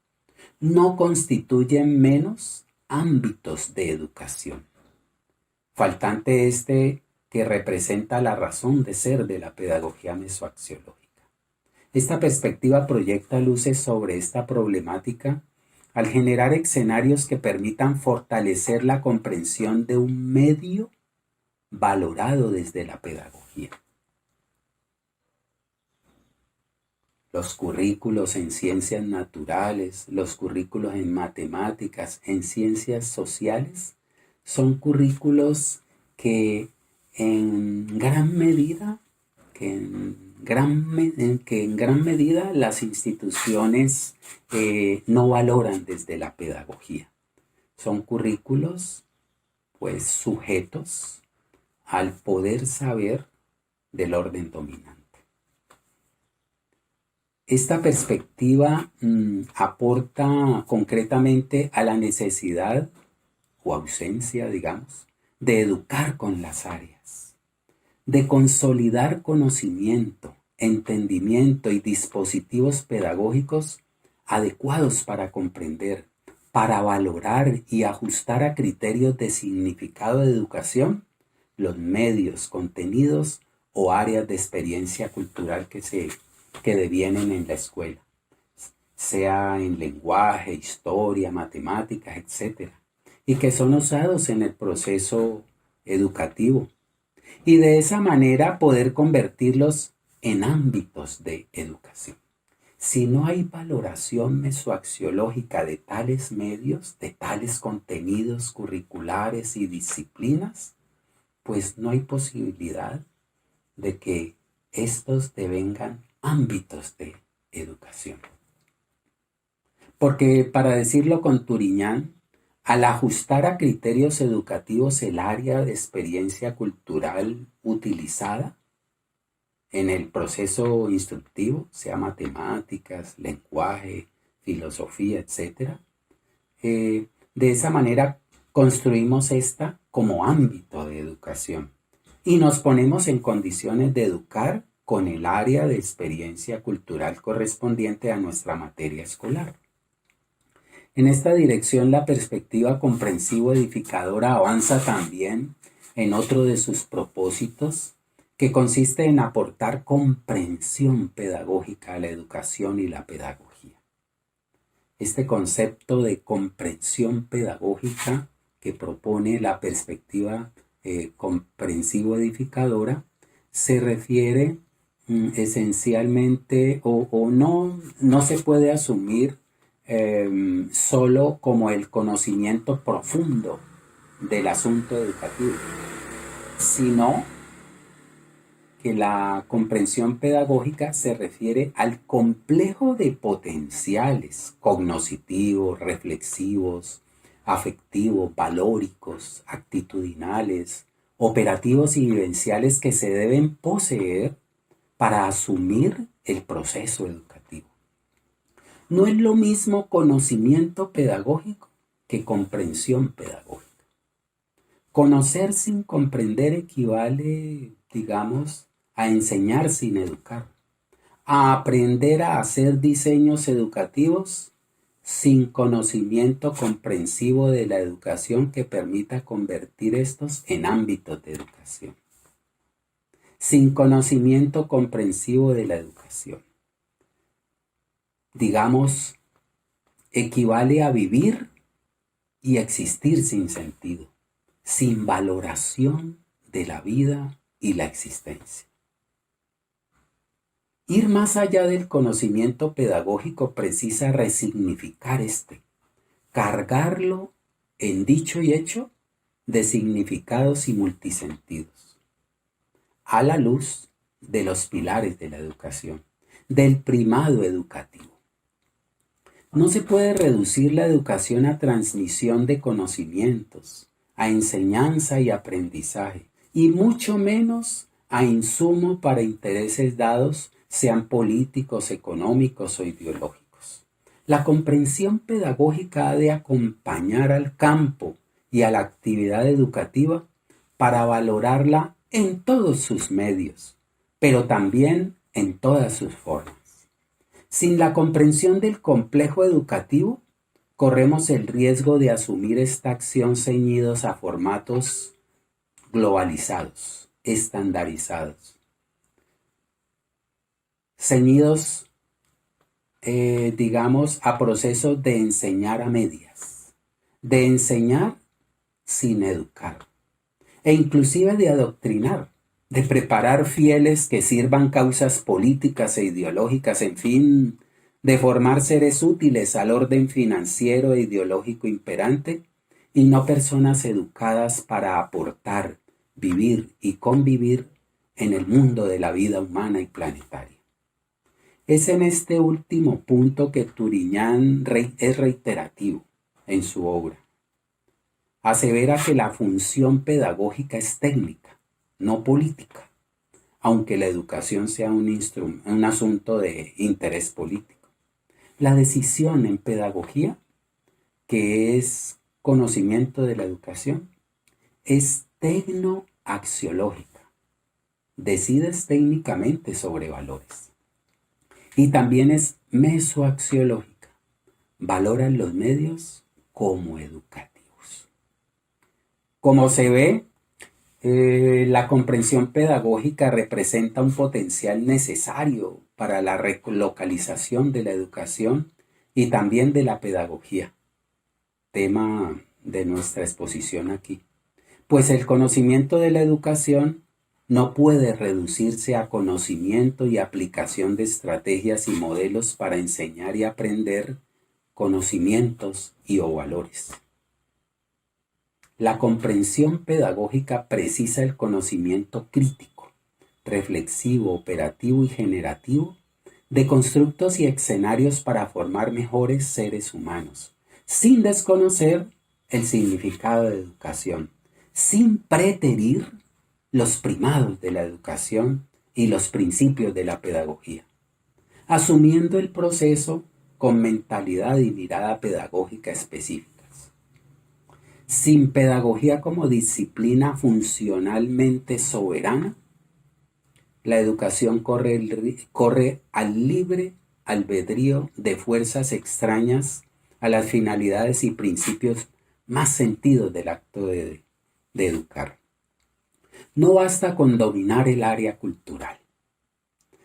No constituyen menos ámbitos de educación. Faltante este que representa la razón de ser de la pedagogía mesoaxiológica. Esta perspectiva proyecta luces sobre esta problemática al generar escenarios que permitan fortalecer la comprensión de un medio valorado desde la pedagogía. Los currículos en ciencias naturales, los currículos en matemáticas, en ciencias sociales, son currículos que en gran medida las instituciones no valoran desde la pedagogía. Son currículos, pues, sujetos al poder saber del orden dominante. Esta perspectiva aporta concretamente a la necesidad o ausencia, digamos, de educar con las áreas, de consolidar conocimiento, entendimiento y dispositivos pedagógicos adecuados para comprender, para valorar y ajustar a criterios de significado de educación los medios, contenidos o áreas de experiencia cultural que devienen en la escuela, sea en lenguaje, historia, matemáticas, etc., y que son usados en el proceso educativo, y de esa manera poder convertirlos en ámbitos de educación. Si no hay valoración mesoaxiológica de tales medios, de tales contenidos curriculares y disciplinas, pues no hay posibilidad de que estos devengan ámbitos de educación. Porque, para decirlo con Turiñán, al ajustar a criterios educativos el área de experiencia cultural utilizada en el proceso instructivo, sea matemáticas, lenguaje, filosofía, etc., de esa manera construimos esta como ámbito de educación y nos ponemos en condiciones de educar con el área de experiencia cultural correspondiente a nuestra materia escolar. En esta dirección, la perspectiva comprensivo-edificadora avanza también en otro de sus propósitos, que consiste en aportar comprensión pedagógica a la educación y la pedagogía. Este concepto de comprensión pedagógica que propone la perspectiva comprensivo-edificadora se refiere esencialmente o no se puede asumir solo como el conocimiento profundo del asunto educativo, sino que la comprensión pedagógica se refiere al complejo de potenciales cognitivos, reflexivos, afectivos, valóricos, actitudinales, operativos y vivenciales que se deben poseer para asumir el proceso educativo. No es lo mismo conocimiento pedagógico que comprensión pedagógica. Conocer sin comprender equivale, digamos, a enseñar sin educar, a aprender a hacer diseños educativos sin conocimiento comprensivo de la educación que permita convertir estos en ámbitos de educación. Sin conocimiento comprensivo de la educación. Digamos, equivale a vivir y existir sin sentido, sin valoración de la vida y la existencia. Ir más allá del conocimiento pedagógico precisa resignificar cargarlo en dicho y hecho de significados y multisentidos, a la luz de los pilares de la educación, del primado educativo. No se puede reducir la educación a transmisión de conocimientos, a enseñanza y aprendizaje, y mucho menos a insumo para intereses dados, sean políticos, económicos o ideológicos. La comprensión pedagógica ha de acompañar al campo y a la actividad educativa para valorarla en todos sus medios, pero también en todas sus formas. Sin la comprensión del complejo educativo, corremos el riesgo de asumir esta acción ceñidos a formatos globalizados, estandarizados, ceñidos, digamos, a procesos de enseñar a medias, de enseñar sin educar, e inclusive de adoctrinar, de preparar fieles que sirvan causas políticas e ideológicas, en fin, de formar seres útiles al orden financiero e ideológico imperante, y no personas educadas para aportar, vivir y convivir en el mundo de la vida humana y planetaria. Es en este último punto que Turiñán es reiterativo en su obra. Asevera que la función pedagógica es técnica, no política, aunque la educación sea un asunto de interés político. La decisión en pedagogía, que es conocimiento de la educación, es tecnoaxiológica. Decides técnicamente sobre valores. Y también es mesoaxiológica. Valoran los medios como educativos. Como se ve, la comprensión pedagógica representa un potencial necesario para la relocalización de la educación y también de la pedagogía, tema de nuestra exposición aquí. Pues el conocimiento de la educación no puede reducirse a conocimiento y aplicación de estrategias y modelos para enseñar y aprender conocimientos y o valores. La comprensión pedagógica precisa el conocimiento crítico, reflexivo, operativo y generativo de constructos y escenarios para formar mejores seres humanos, sin desconocer el significado de educación, sin preterir los primados de la educación y los principios de la pedagogía, asumiendo el proceso con mentalidad y mirada pedagógica específicas. Sin pedagogía como disciplina funcionalmente soberana, la educación corre al libre albedrío de fuerzas extrañas a las finalidades y principios más sentidos del acto de educar. No basta con dominar el área cultural.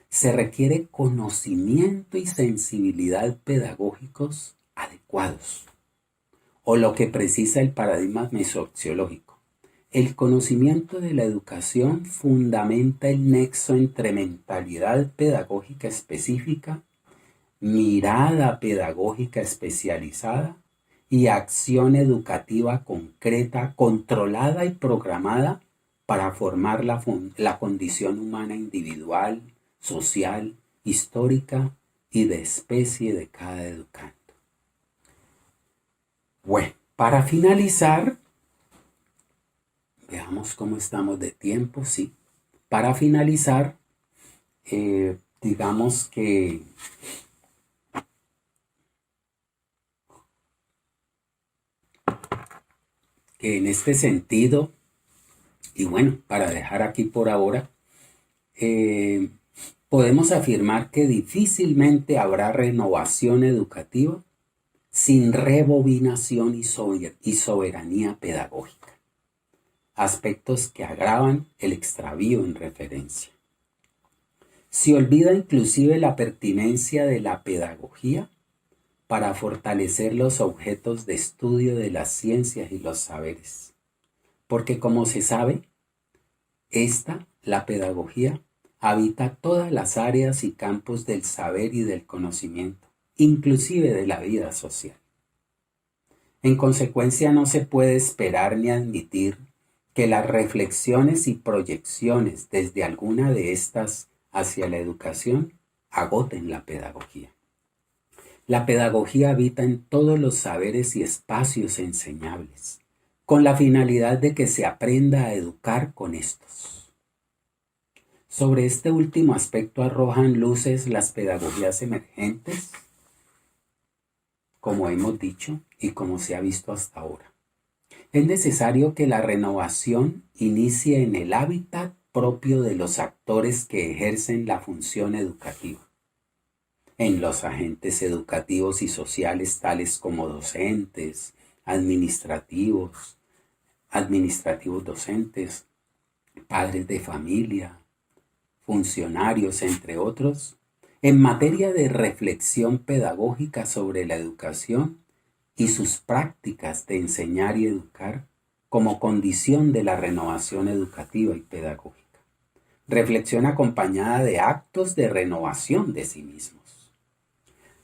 Se requiere conocimiento y sensibilidad pedagógicos adecuados, o lo que precisa el paradigma mesoaxiológico. El conocimiento de la educación fundamenta el nexo entre mentalidad pedagógica específica, mirada pedagógica especializada y acción educativa concreta, controlada y programada para formar la condición humana individual, social, histórica y de especie de cada educando. Bueno, Para finalizar, veamos cómo estamos de tiempo, sí. Para finalizar, digamos que en este sentido, y bueno, para dejar aquí por ahora, podemos afirmar que difícilmente habrá renovación educativa sin rebobinación y soberanía pedagógica, aspectos que agravan el extravío en referencia. Se olvida inclusive la pertinencia de la pedagogía para fortalecer los objetos de estudio de las ciencias y los saberes, porque como se sabe, la pedagogía, habita todas las áreas y campos del saber y del conocimiento, inclusive de la vida social. En consecuencia, no se puede esperar ni admitir que las reflexiones y proyecciones desde alguna de estas hacia la educación agoten la pedagogía. La pedagogía habita en todos los saberes y espacios enseñables, con la finalidad de que se aprenda a educar con estos. Sobre este último aspecto arrojan luces las pedagogías emergentes, como hemos dicho y como se ha visto hasta ahora. Es necesario que la renovación inicie en el hábitat propio de los actores que ejercen la función educativa, en los agentes educativos y sociales tales como docentes, administrativos docentes, padres de familia, funcionarios, entre otros, en materia de reflexión pedagógica sobre la educación y sus prácticas de enseñar y educar como condición de la renovación educativa y pedagógica. Reflexión acompañada de actos de renovación de sí mismos.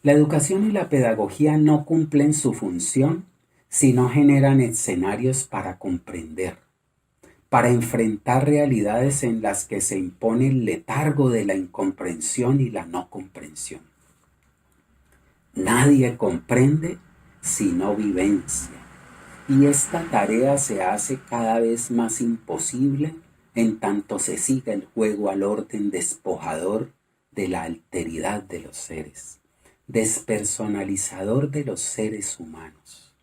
La educación y la pedagogía no cumplen su función si no generan escenarios para comprender, para enfrentar realidades en las que se impone el letargo de la incomprensión y la no comprensión. Nadie comprende sino vivencia, y esta tarea se hace cada vez más imposible en tanto se siga el juego al orden despojador de la alteridad de los seres, despersonalizador de los seres humanos.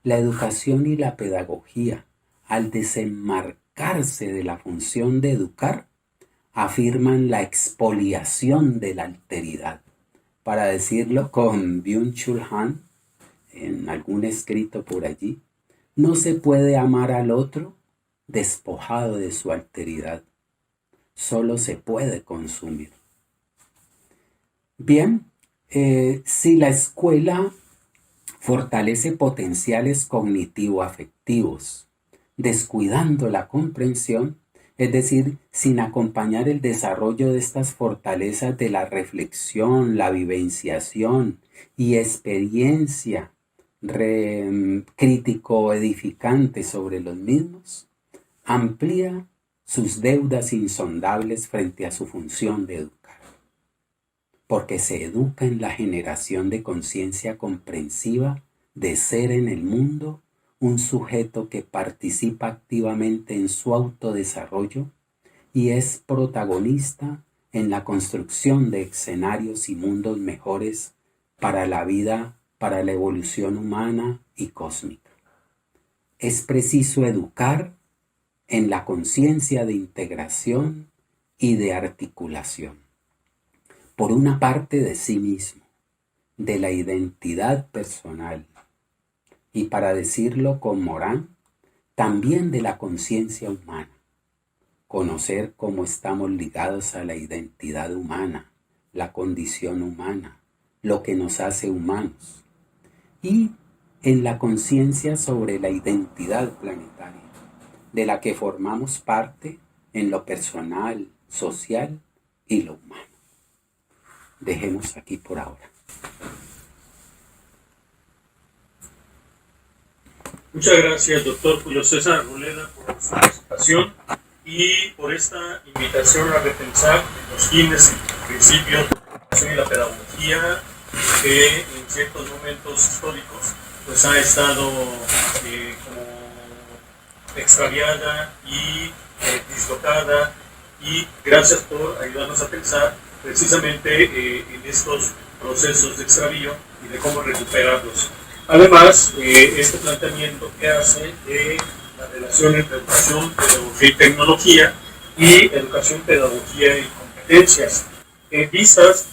La educación y la pedagogía, al desenmarcarse de la función de educar, afirman la expoliación de la alteridad. Para decirlo con Byung-Chul Han, en algún escrito por allí, no se puede amar al otro despojado de su alteridad. Solo se puede consumir. Bien, si la escuela fortalece potenciales cognitivo-afectivos, descuidando la comprensión, es decir, sin acompañar el desarrollo de estas fortalezas de la reflexión, la vivenciación y experiencia crítico-edificante sobre los mismos, amplía sus deudas insondables frente a su función de educar. Porque se educa en la generación de conciencia comprensiva de ser en el mundo un sujeto que participa activamente en su autodesarrollo y es protagonista en la construcción de escenarios y mundos mejores para la vida, para la evolución humana y cósmica. Es preciso educar en la conciencia de integración y de articulación. Por una parte de sí mismo, de la identidad personal, y para decirlo con Morán, también de la conciencia humana. Conocer cómo estamos ligados a la identidad humana, la condición humana, lo que nos hace humanos. Y en la conciencia sobre la identidad planetaria, de la que formamos parte en lo personal, social y lo humano. Dejemos aquí por ahora. Muchas gracias, doctor Julio César Arboleda, por su presentación y por esta invitación a repensar los fines y principios de la educación y la pedagogía que en ciertos momentos históricos pues ha estado como extraviada y dislocada, y gracias por ayudarnos a pensar precisamente en estos procesos de extravío y de cómo recuperarlos. Además, este planteamiento que hace de la relación entre educación, pedagogía y tecnología, y educación, pedagogía y competencias, vistas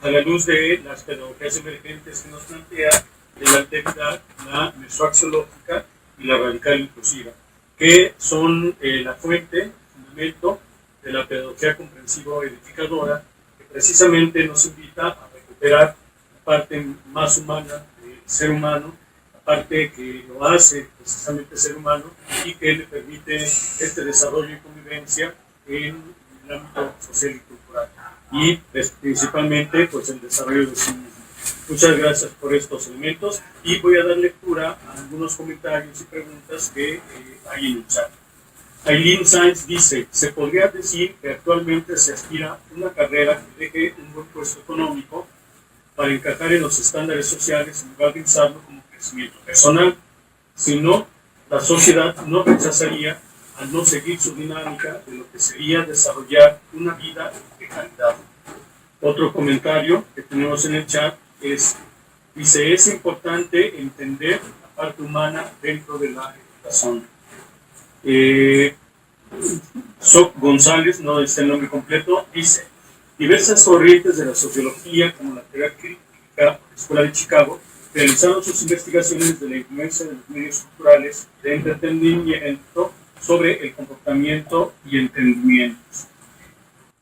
a la luz de las pedagogías emergentes que nos plantea de la alteridad, la mesoaxiológica y la radical inclusiva, que son la fuente, el fundamento de la pedagogía comprensiva edificadora, que precisamente nos invita a recuperar la parte más humana del ser humano, la parte que lo hace precisamente ser humano y que le permite este desarrollo y convivencia en el ámbito social y cultural, y principalmente pues el desarrollo de sí mismo. Muchas gracias por estos elementos, y voy a dar lectura a algunos comentarios y preguntas que hay en el chat. Aileen Sainz dice: se podría decir que actualmente se aspira a una carrera que deje un buen puesto económico para encajar en los estándares sociales en lugar de usarlo como crecimiento personal. Si no, la sociedad no rechazaría al no seguir su dinámica de lo que sería desarrollar una vida de calidad. Otro comentario que tenemos en el chat dice: es importante entender la parte humana dentro de la educación. Soc González, no dice el nombre completo, dice: diversas corrientes de la sociología, como la teoría crítica de la Escuela de Chicago, realizaron sus investigaciones de la influencia de los medios culturales de entretenimiento sobre el comportamiento y entendimientos.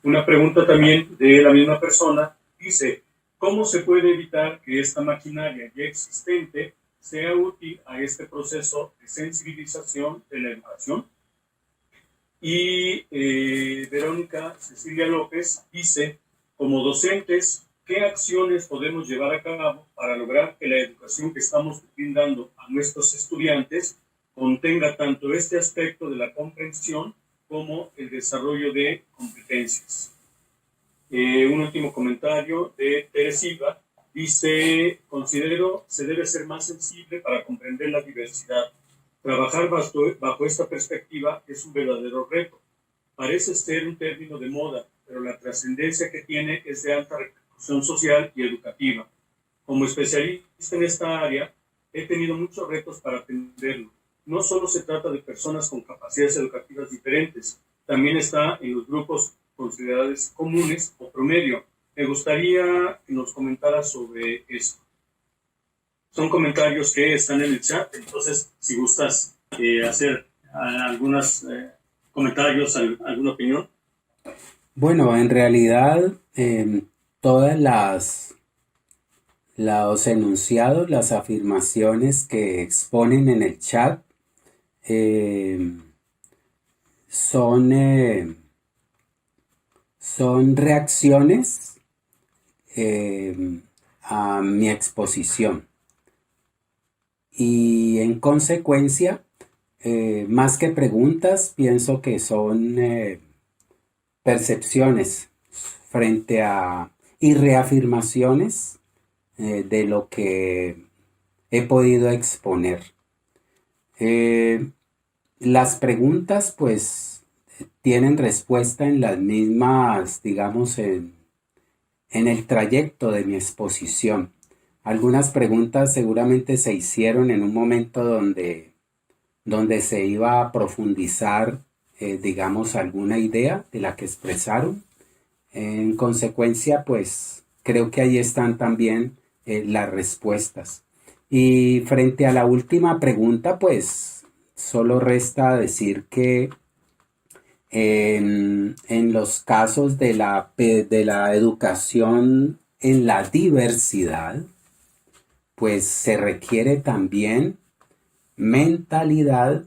Una pregunta también de la misma persona dice: ¿cómo se puede evitar que esta maquinaria ya existente sea útil a este proceso de sensibilización de la educación? Y Verónica Cecilia López dice: como docentes, ¿qué acciones podemos llevar a cabo para lograr que la educación que estamos brindando a nuestros estudiantes contenga tanto este aspecto de la comprensión como el desarrollo de competencias? Un último comentario de Tere Silva dice: considero se debe ser más sensible para comprender la diversidad. Trabajar bajo esta perspectiva es un verdadero reto. Parece ser un término de moda, pero la trascendencia que tiene es de alta repercusión social y educativa. Como especialista en esta área, he tenido muchos retos para atenderlo. No solo se trata de personas con capacidades educativas diferentes, también está en los grupos considerados comunes o promedio. Me gustaría que nos comentara sobre esto. Son comentarios que están en el chat, entonces si gustas hacer algunos comentarios, alguna opinión. Bueno, en realidad todas los enunciados, las afirmaciones que exponen en el chat son reacciones a mi exposición. Y en consecuencia, más que preguntas, pienso que son percepciones frente a y reafirmaciones de lo que he podido exponer. Las preguntas pues tienen respuesta en las mismas, digamos, en el trayecto de mi exposición. Algunas preguntas seguramente se hicieron en un momento donde se iba a profundizar, digamos, alguna idea de la que expresaron. En consecuencia, pues creo que ahí están también las respuestas. Y frente a la última pregunta, pues solo resta decir que en los casos de la educación en la diversidad, pues se requiere también mentalidad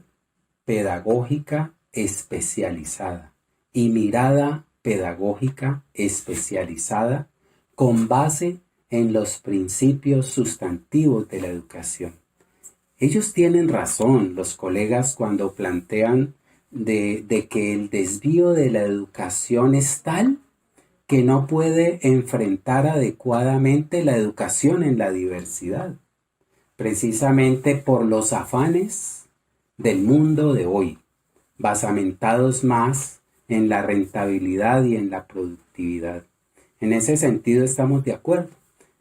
pedagógica especializada y mirada pedagógica especializada con base en los principios sustantivos de la educación. Ellos tienen razón, los colegas, cuando plantean de que el desvío de la educación es tal que no puede enfrentar adecuadamente la educación en la diversidad. precisamente por los afanes del mundo de hoy, basamentados más en la rentabilidad y en la productividad. En ese sentido estamos de acuerdo.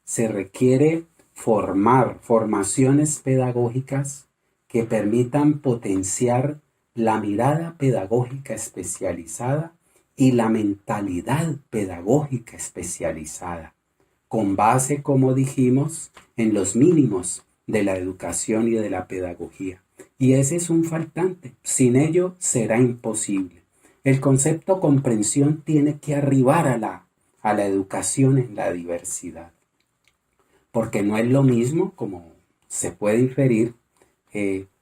Se requiere formaciones pedagógicas que permitan potenciar la mirada pedagógica especializada y la mentalidad pedagógica especializada, con base, como dijimos, en los mínimos de la educación y de la pedagogía. Y ese es un faltante. Sin ello será imposible. El concepto comprensión tiene que arribar a la educación en la diversidad, porque no es lo mismo, como se puede inferir,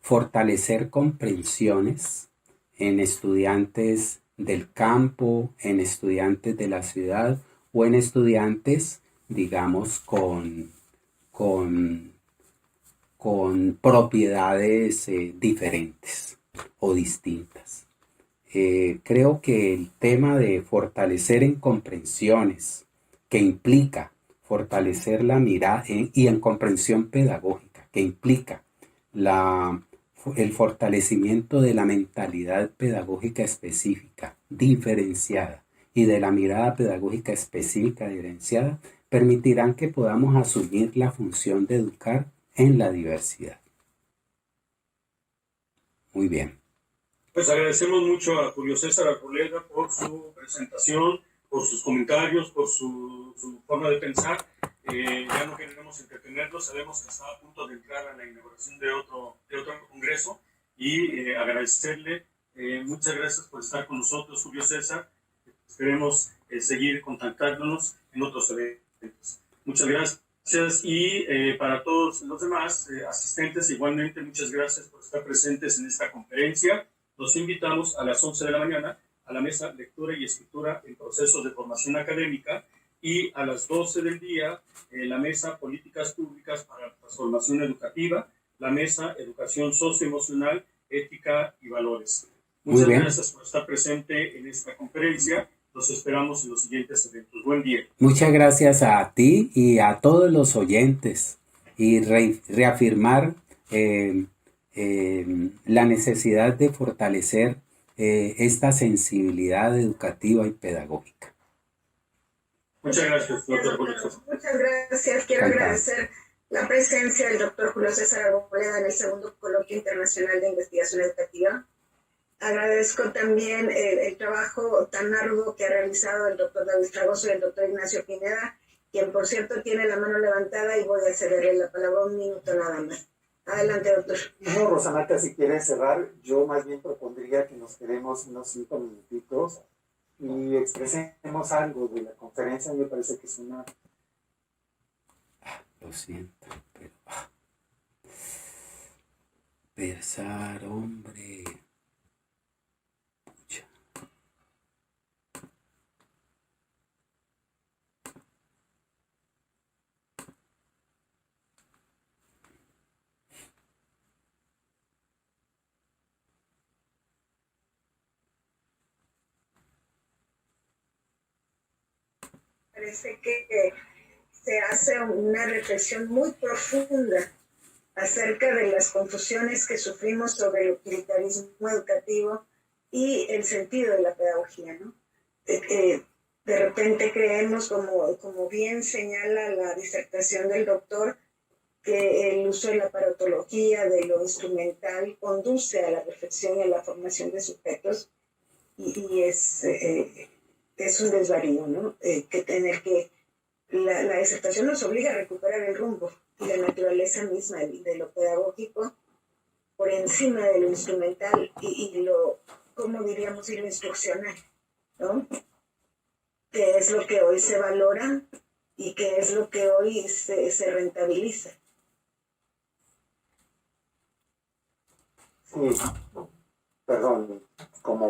fortalecer comprensiones en estudiantes del campo, en estudiantes de la ciudad o en estudiantes, digamos, con, con propiedades diferentes o distintas. Creo que el tema de fortalecer en comprensiones, que implica fortalecer la mirada y en comprensión pedagógica, que implica la, el fortalecimiento de la mentalidad pedagógica específica, diferenciada, y de la mirada pedagógica específica, diferenciada, permitirán que podamos asumir la función de educar en la diversidad. Muy bien. Pues agradecemos mucho a Julio César Arboleda por su presentación, por sus comentarios, por su forma de pensar. Ya no queremos entretenerlo, sabemos que está a punto de entrar a la inauguración de otro congreso y agradecerle. Muchas gracias por estar con nosotros, Julio César. Esperemos seguir contactándonos en otros eventos. Muchas gracias y para todos los demás asistentes igualmente muchas gracias por estar presentes en esta conferencia. Los invitamos a las 11 de la mañana a la mesa Lectura y Escritura en Procesos de Formación Académica y a las 12 del día la mesa Políticas Públicas para la Transformación Educativa, la mesa Educación Socioemocional, Ética y Valores. Muchas gracias por estar presente en esta conferencia. Los esperamos en los siguientes eventos. Buen día. Muchas gracias a ti y a todos los oyentes y reafirmar la necesidad de fortalecer esta sensibilidad educativa y pedagógica. Muchas gracias, doctor Julio César. Muchas gracias. Quiero agradecer la presencia del doctor Julio César Arboleda en el segundo Coloquio Internacional de Investigación Educativa. Agradezco también el trabajo tan arduo que ha realizado el doctor David Fragoso y el doctor Ignacio Pineda, quien por cierto tiene la mano levantada y voy a cederle la palabra un minuto nada más. Adelante, doctor. No, Rosanata, si quieres cerrar, yo más bien propondría que nos quedemos unos 5 minutitos y expresemos algo de la conferencia. Me parece que es una... Lo siento, pero... Pensar, hombre... Pucha. Parece que se hace una reflexión muy profunda acerca de las confusiones que sufrimos sobre el utilitarismo educativo y el sentido de la pedagogía, ¿no? De repente creemos, como bien señala la disertación del doctor, que el uso de la aparatología, de lo instrumental, conduce a la reflexión y a la formación de sujetos y es un desvarío, ¿no? La disertación nos obliga a recuperar el rumbo y la naturaleza misma de lo pedagógico por encima de lo instrumental y lo, ¿cómo diríamos? Y lo instruccional, ¿no? Que es lo que hoy se valora y que es lo que hoy se rentabiliza. Sí, perdón, como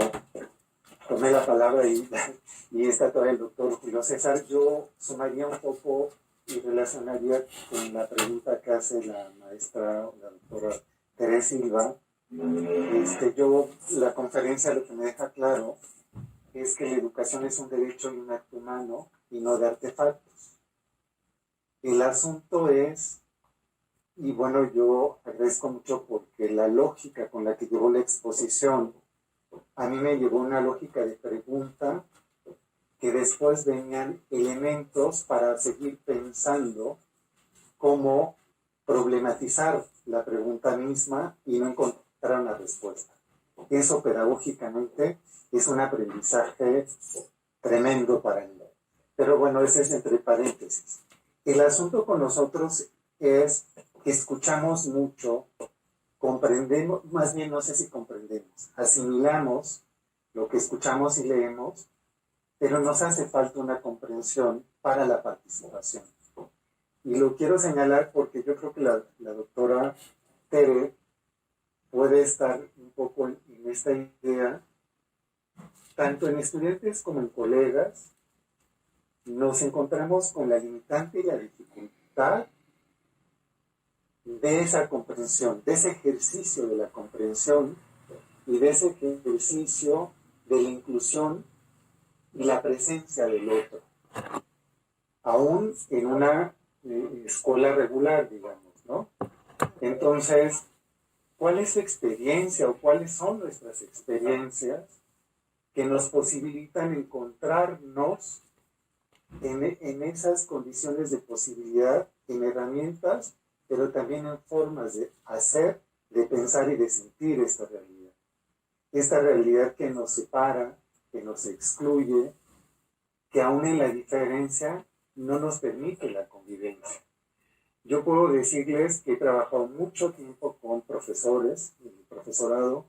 tomé la palabra y está todavía el doctor Julio César, yo sumaría un poco y relacionaría con la pregunta que hace la maestra, la doctora Teresa Silva. La conferencia lo que me deja claro es que la educación es un derecho y un acto humano y no de artefactos. El asunto es Y bueno, yo agradezco mucho porque la lógica con la que llevó la exposición, a mí me llevó una lógica de pregunta que después venían elementos para seguir pensando cómo problematizar la pregunta misma y no encontrar una respuesta. Eso pedagógicamente es un aprendizaje tremendo para mí. Pero bueno, ese es entre paréntesis. El asunto con nosotros es que escuchamos mucho, comprendemos, más bien no sé si comprendemos, asimilamos lo que escuchamos y leemos, pero nos hace falta una comprensión para la participación. Y lo quiero señalar porque yo creo que la doctora Tere puede estar un poco en esta idea, tanto en estudiantes como en colegas. Nos encontramos con la limitante y la dificultad de esa comprensión, de ese ejercicio de la comprensión y de ese ejercicio de la inclusión y la presencia del otro, aún en una escuela regular, digamos, ¿no? Entonces, ¿cuál es su experiencia o cuáles son nuestras experiencias que nos posibilitan encontrarnos en esas condiciones de posibilidad, en herramientas, pero también en formas de hacer, de pensar y de sentir esta realidad? Esta realidad que nos separa, que nos excluye, que aún en la diferencia no nos permite la convivencia. Yo puedo decirles que he trabajado mucho tiempo con profesores, en el profesorado,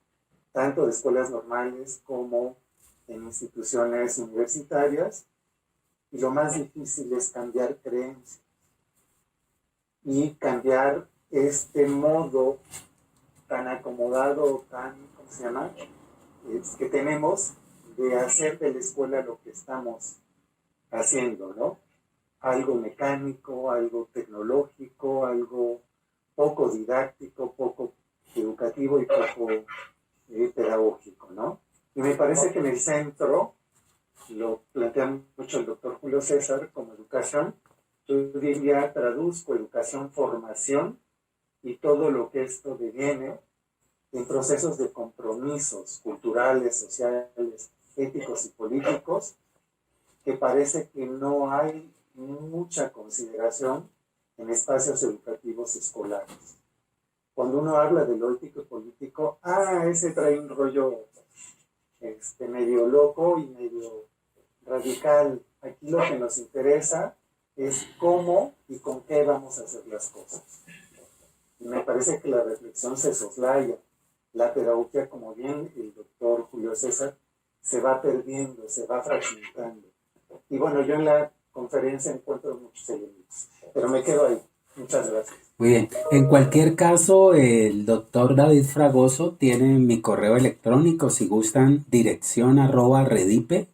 tanto de escuelas normales como en instituciones universitarias, y lo más difícil es cambiar creencias y cambiar este modo tan acomodado, tan, ¿cómo se llama?, que tenemos de hacer de la escuela lo que estamos haciendo, ¿no? Algo mecánico, algo tecnológico, algo poco didáctico, poco educativo y poco pedagógico, ¿no? Y me parece que en el centro, lo plantea mucho el doctor Julio César como educación, yo diría, traduzco educación, formación y todo lo que esto deviene en procesos de compromisos culturales, sociales, éticos y políticos, que parece que no hay mucha consideración en espacios educativos escolares. Cuando uno habla de lo ético y político, ese trae un rollo medio loco y medio radical. Aquí lo que nos interesa es cómo y con qué vamos a hacer las cosas. Y me parece que la reflexión se soslaya. La pedagogía, como bien el doctor Julio César, se va perdiendo, se va fragmentando. Y bueno, yo en la conferencia encuentro muchos elementos, pero me quedo ahí. Muchas gracias. Muy bien. En cualquier caso, el doctor David Fragoso tiene mi correo electrónico, si gustan, dirección@redipe.org.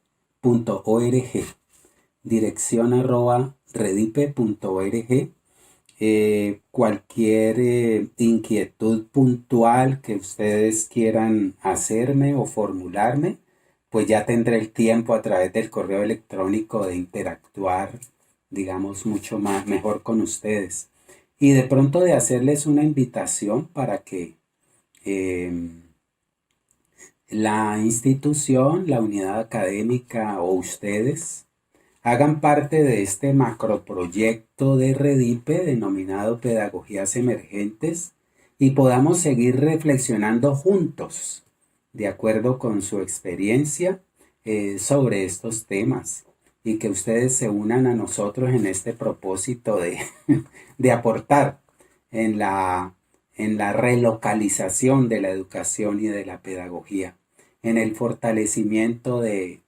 Dirección@redipe.org. Cualquier inquietud puntual que ustedes quieran hacerme o formularme, pues ya tendré el tiempo a través del correo electrónico de interactuar, digamos, mucho más, mejor con ustedes. Y de pronto de hacerles una invitación para que la institución, la unidad académica o ustedes hagan parte de este macroproyecto de Redipe denominado Pedagogías Emergentes y podamos seguir reflexionando juntos, de acuerdo con su experiencia, sobre estos temas, y que ustedes se unan a nosotros en este propósito de aportar en la relocalización de la educación y de la pedagogía, en el fortalecimiento de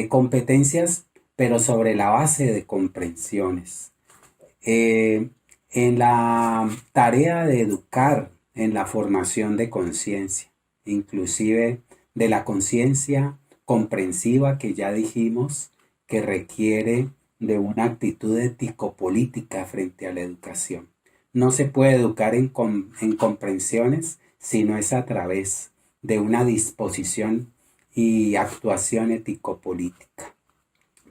competencias, pero sobre la base de comprensiones. En la tarea de educar en la formación de conciencia, inclusive de la conciencia comprensiva que ya dijimos que requiere de una actitud ético-política frente a la educación. No se puede educar en comprensiones si no es a través de una disposición y actuación ético-política,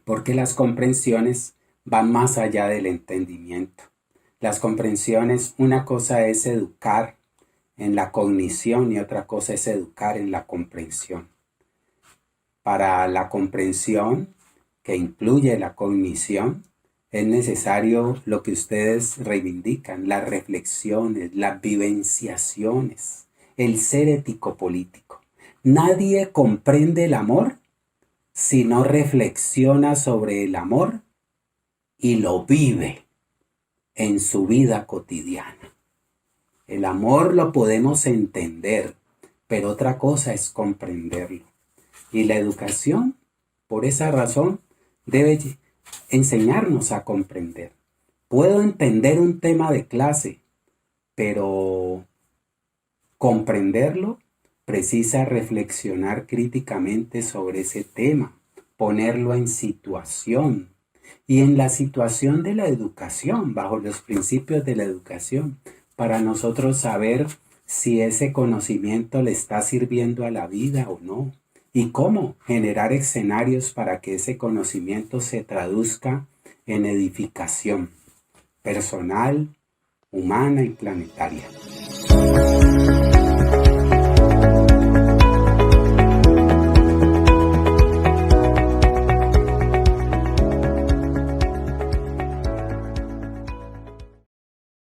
porque las comprensiones van más allá del entendimiento. Las comprensiones, una cosa es educar en la cognición y otra cosa es educar en la comprensión. Para la comprensión, que incluye la cognición, es necesario lo que ustedes reivindican, las reflexiones, las vivenciaciones, el ser ético-político. Nadie comprende el amor si no reflexiona sobre el amor y lo vive en su vida cotidiana. El amor lo podemos entender, pero otra cosa es comprenderlo. Y la educación, por esa razón, debe enseñarnos a comprender. Puedo entender un tema de clase, pero comprenderlo precisa reflexionar críticamente sobre ese tema, ponerlo en situación. Y en la situación de la educación, bajo los principios de la educación, para nosotros saber si ese conocimiento le está sirviendo a la vida o no. Y cómo generar escenarios para que ese conocimiento se traduzca en edificación personal, humana y planetaria.